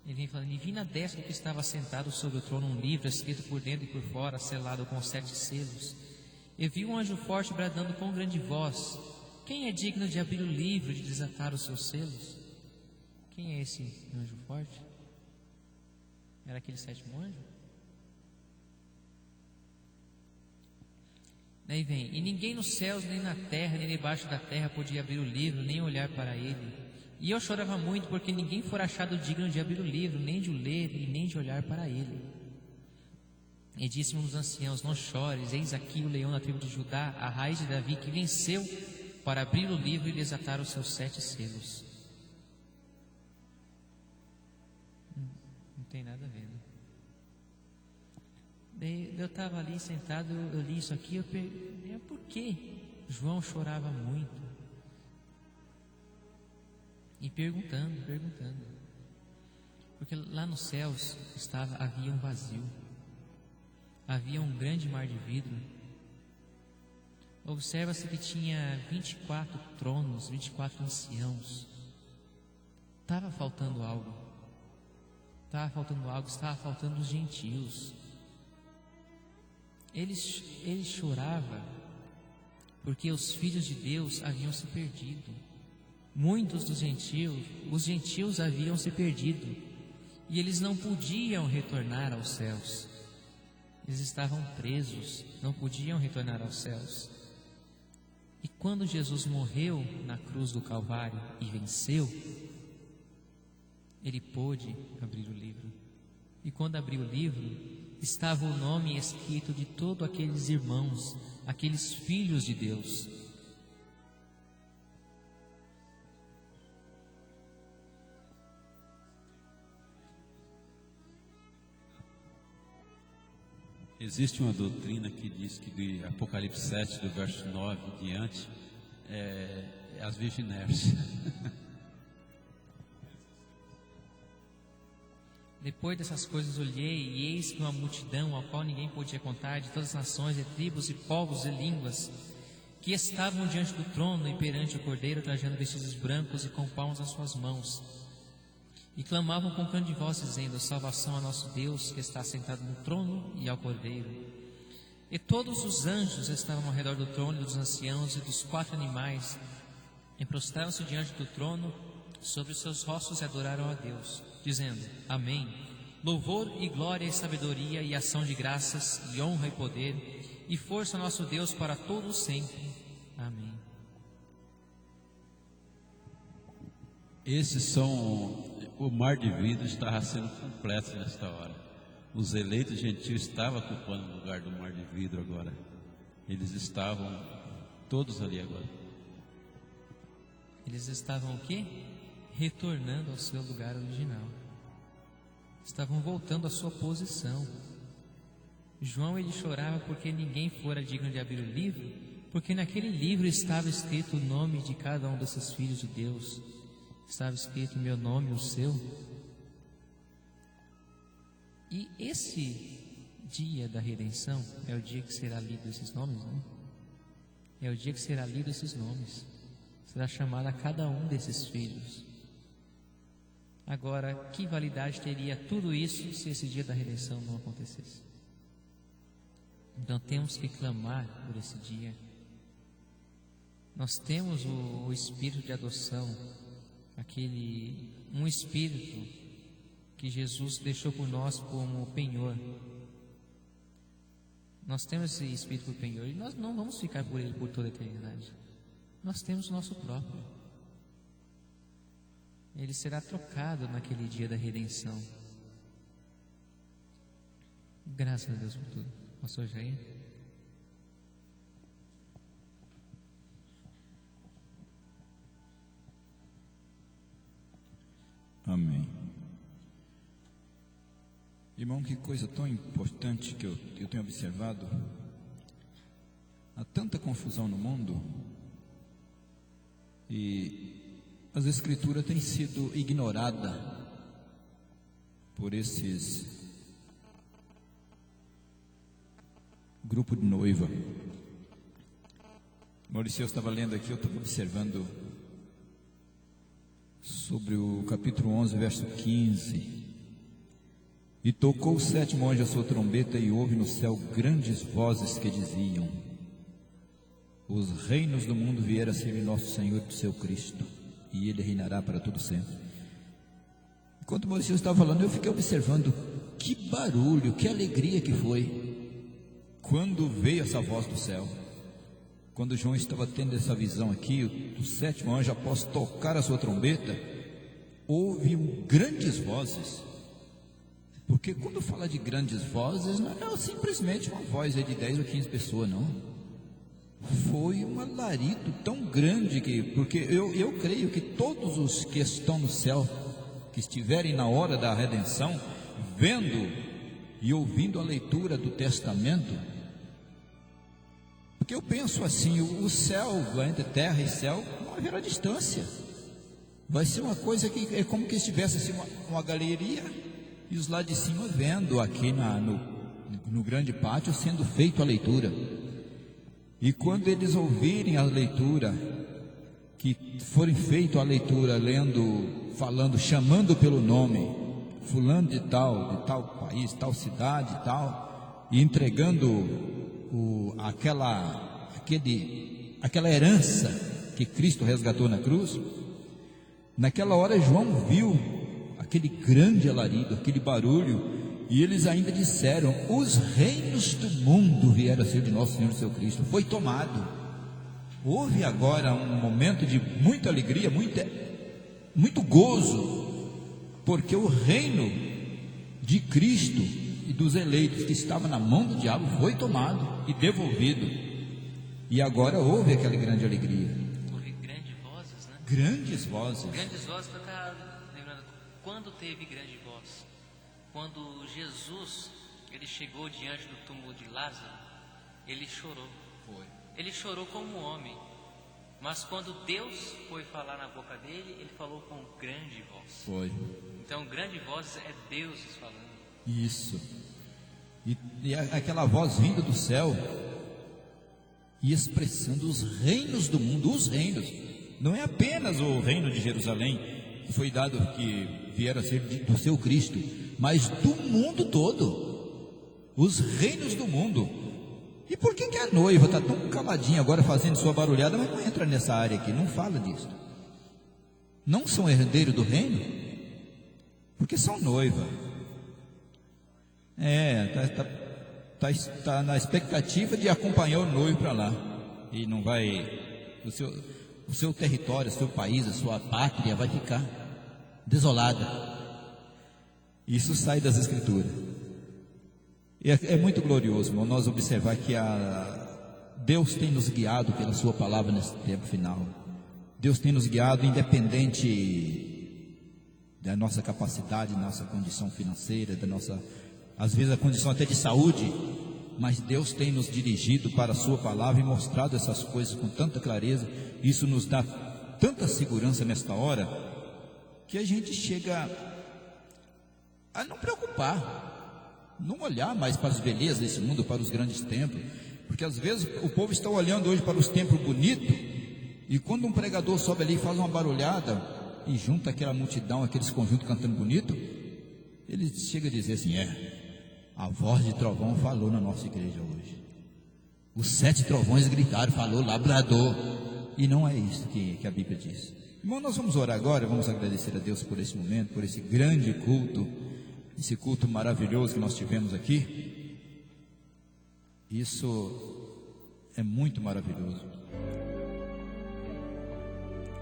ele vem falando: e vi na destra que estava sentado sobre o trono um livro escrito por dentro e por fora, selado com 7 selos. Eu vi um anjo forte bradando com grande voz: quem é digno de abrir o livro e de desatar os seus selos? Quem é esse anjo forte? Era aquele 7º anjo? Daí vem: e ninguém nos céus, nem na terra, nem debaixo da terra podia abrir o livro, nem olhar para ele. E eu chorava muito, porque ninguém fora achado digno de abrir o livro, nem de o ler, e nem de olhar para ele. E disse-me um dos anciãos: não chores, eis aqui o leão da tribo de Judá, a raiz de Davi, que venceu para abrir o livro e desatar os seus 7 selos. Não tem nada a ver, né? Daí eu estava ali sentado, eu li isso aqui, eu perguntei, por que João chorava muito? E perguntando. Porque lá nos céus havia um vazio, havia um grande mar de vidro. Observa-se que tinha 24 tronos, 24 anciãos. Estava faltando algo, estava faltando os gentios. Ele chorava porque os filhos de Deus haviam se perdido. Muitos dos gentios, os gentios haviam se perdido, e eles não podiam retornar aos céus. Eles estavam presos, não podiam retornar aos céus. E quando Jesus morreu na cruz do Calvário e venceu, ele pôde abrir o livro. E quando abriu o livro, estava o nome escrito de todos aqueles irmãos, aqueles filhos de Deus. Existe uma doutrina que diz que de Apocalipse 7, do verso 9 em diante, é as virginércias. Depois dessas coisas olhei, e eis que uma multidão, ao qual ninguém podia contar, de todas as nações, e tribos, e povos, e línguas, que estavam diante do trono e perante o Cordeiro, trajando vestidos brancos e com palmas nas suas mãos, e clamavam com grande voz, dizendo: salvação a nosso Deus, que está sentado no trono, e ao Cordeiro. E todos os anjos estavam ao redor do trono, e dos anciãos, e dos 4 animais, e prostraram-se diante do trono, sobre os seus rostos, e adoraram a Deus, dizendo: amém. Louvor e glória e sabedoria e ação de graças e honra e poder e força ao nosso Deus para todos sempre. Amém. Esses são... O mar de vidro estava sendo completo nesta hora. Os eleitos gentios estavam ocupando o lugar do mar de vidro agora. Eles estavam todos ali agora. Eles estavam o quê? Retornando ao seu lugar original. Estavam voltando à sua posição. João, ele chorava porque ninguém fora digno de abrir o livro, porque naquele livro estava escrito o nome de cada um desses filhos de Deus. Estava escrito meu nome e o seu. E esse dia da redenção é o dia que será lido esses nomes, né? É o dia que será lido esses nomes. Será chamado a cada um desses filhos. Agora, que validade teria tudo isso se esse dia da redenção não acontecesse? Então temos que clamar por esse dia. Nós temos o espírito de adoção, um espírito que Jesus deixou por nós como penhor. Nós temos esse espírito por penhor e nós não vamos ficar por ele por toda a eternidade. Nós temos o nosso próprio. Ele será trocado naquele dia da redenção. Graças a Deus por tudo. Pastor Jair. Amém. Irmão, que coisa tão importante que eu tenho observado. Há tanta confusão no mundo e as escrituras têm sido ignoradas por esses grupo de noiva. Maurício, eu estava lendo aqui, eu estava observando sobre o capítulo 11, verso 15. E tocou o 7º anjo a sua trombeta, e houve no céu grandes vozes que diziam: os reinos do mundo vieram a servir nosso Senhor e seu Cristo, e ele reinará para todo sempre. Enquanto o Maurício estava falando, eu fiquei observando que barulho, que alegria que foi quando veio essa voz do céu. Quando João estava tendo essa visão aqui, o 7º anjo, após tocar a sua trombeta, houve grandes vozes. Porque quando fala de grandes vozes, não é simplesmente uma voz de 10 ou 15 pessoas, não. foi um alarido tão grande porque eu creio que todos os que estão no céu, que estiverem na hora da redenção, vendo e ouvindo a leitura do testamento, porque eu penso assim, o céu, entre terra e céu, não haverá distância, vai ser uma coisa que é como que estivesse assim, uma galeria, e os lá de cima vendo aqui no grande pátio sendo feita a leitura. E quando eles ouvirem a leitura, que forem feita a leitura, lendo, falando, chamando pelo nome, fulano de tal país, tal cidade, tal, e entregando aquela herança que Cristo resgatou na cruz, naquela hora João viu aquele grande alarido, aquele barulho, e eles ainda disseram: os reinos do mundo vieram a ser de nosso Senhor e seu Cristo, foi tomado. Houve agora um momento de muita alegria, muito gozo, porque o reino de Cristo e dos eleitos que estava na mão do diabo foi tomado e devolvido, e agora houve aquela grande alegria. Houve grandes vozes, né? Grandes vozes, para estar lembrando, quando teve grande voz? Quando Jesus, ele chegou diante do túmulo de Lázaro, ele chorou. Ele chorou como um homem, mas quando Deus foi falar na boca dele, ele falou com grande voz. Então, grande voz é Deus falando. Isso. E aquela voz vinda do céu e expressando os reinos do mundo, os reinos. Não é apenas o reino de Jerusalém, que foi dado, que vieram a ser do seu Cristo, mas do mundo todo, os reinos do mundo. E por que a noiva está tão caladinha agora, fazendo sua barulhada, mas não entra nessa área aqui, não fala disso? Não são herdeiros do reino? Porque são noiva. Está na expectativa de acompanhar o noivo para lá, e não vai, o seu território, o seu país, a sua pátria vai ficar desolada. Isso sai das Escrituras. E é muito glorioso, irmão, nós observar que Deus tem nos guiado pela sua palavra nesse tempo final. Deus tem nos guiado independente da nossa capacidade, da nossa condição financeira, às vezes a condição até de saúde, mas Deus tem nos dirigido para a sua palavra e mostrado essas coisas com tanta clareza. Isso nos dá tanta segurança nesta hora, que a gente chega a não preocupar, não olhar mais para as belezas desse mundo, para os grandes templos, porque às vezes o povo está olhando hoje para os templos bonitos, e quando um pregador sobe ali e faz uma barulhada, e junta aquela multidão, aqueles conjuntos cantando bonito, ele chega a dizer assim: a voz de trovão falou na nossa igreja hoje, os 7 trovões gritaram, falou labrador. E não é isso que a Bíblia diz. Irmão, nós vamos orar agora, vamos agradecer a Deus por esse momento, por esse grande culto, esse culto maravilhoso que nós tivemos aqui. Isso é muito maravilhoso.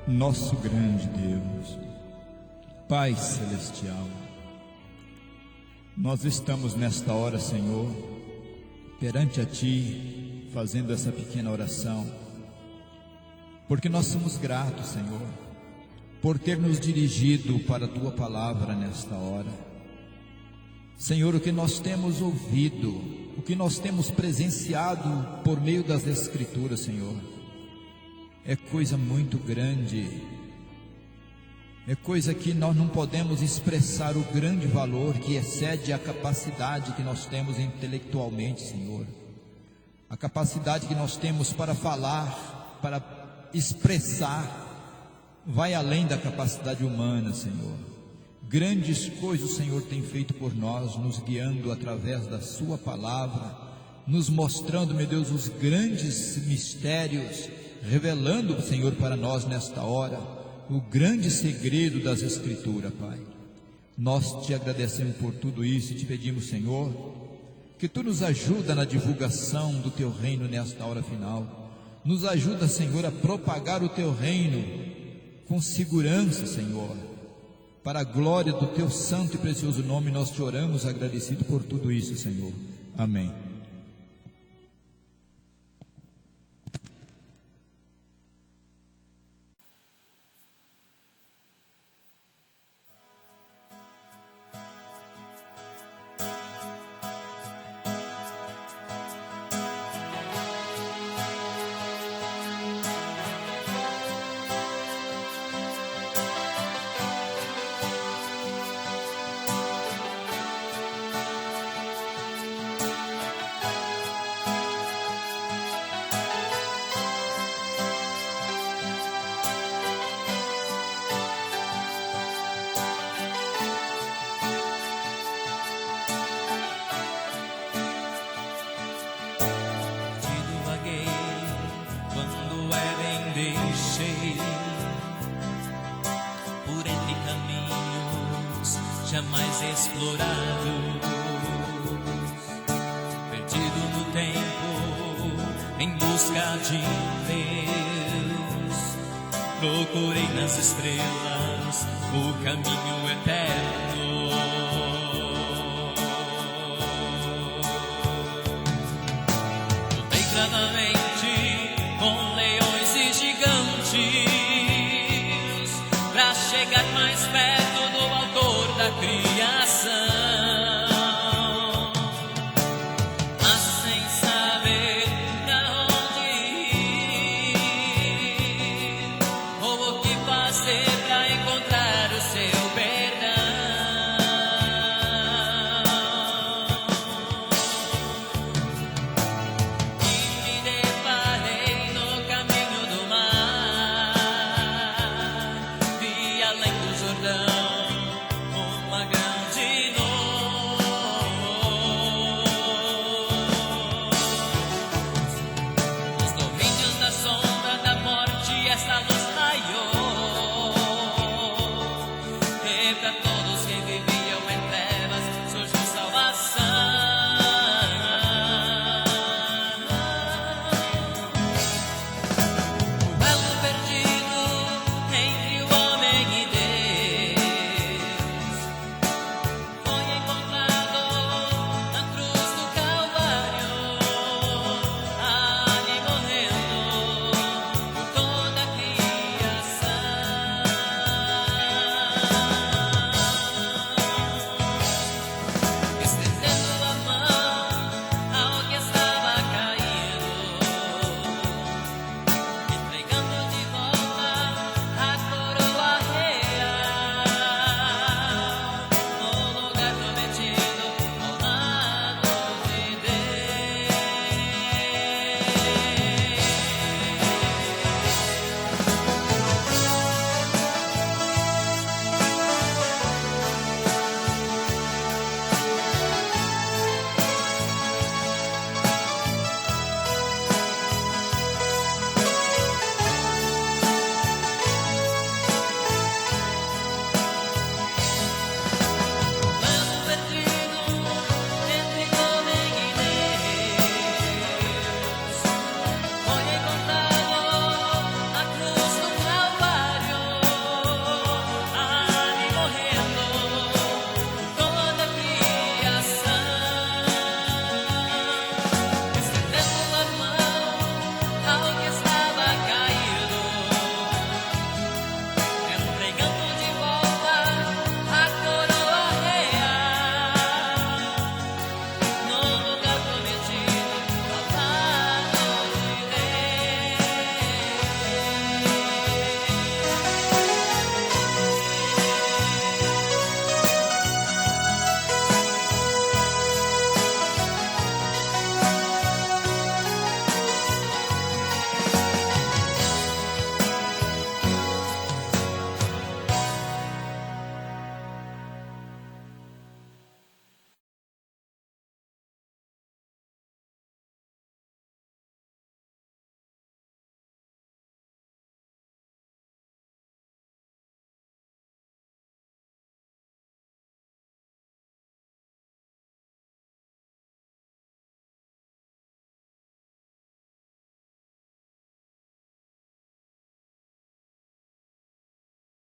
Nosso grande Deus, Pai Celestial, nós estamos nesta hora, Senhor, perante a Ti, fazendo essa pequena oração, porque nós somos gratos, Senhor, por ter nos dirigido para a Tua palavra nesta hora. Senhor, o que nós temos ouvido, o que nós temos presenciado por meio das Escrituras, Senhor, é coisa muito grande, é coisa que nós não podemos expressar o grande valor que excede a capacidade que nós temos intelectualmente, Senhor, a capacidade que nós temos para falar, para expressar, vai além da capacidade humana, Senhor. Grandes coisas o Senhor tem feito por nós, nos guiando através da Sua palavra, nos mostrando, meu Deus, os grandes mistérios, revelando, Senhor, para nós nesta hora, o grande segredo das Escrituras, Pai. Nós te agradecemos por tudo isso e te pedimos, Senhor, que Tu nos ajuda na divulgação do Teu reino nesta hora final. Nos ajuda, Senhor, a propagar o Teu reino com segurança, Senhor. Para a glória do Teu santo e precioso nome, nós te oramos agradecido por tudo isso, Senhor. Amém. Éden deixei, por entre caminhos jamais explorados, perdido no tempo em busca de Deus. Procurei nas estrelas o caminho eterno,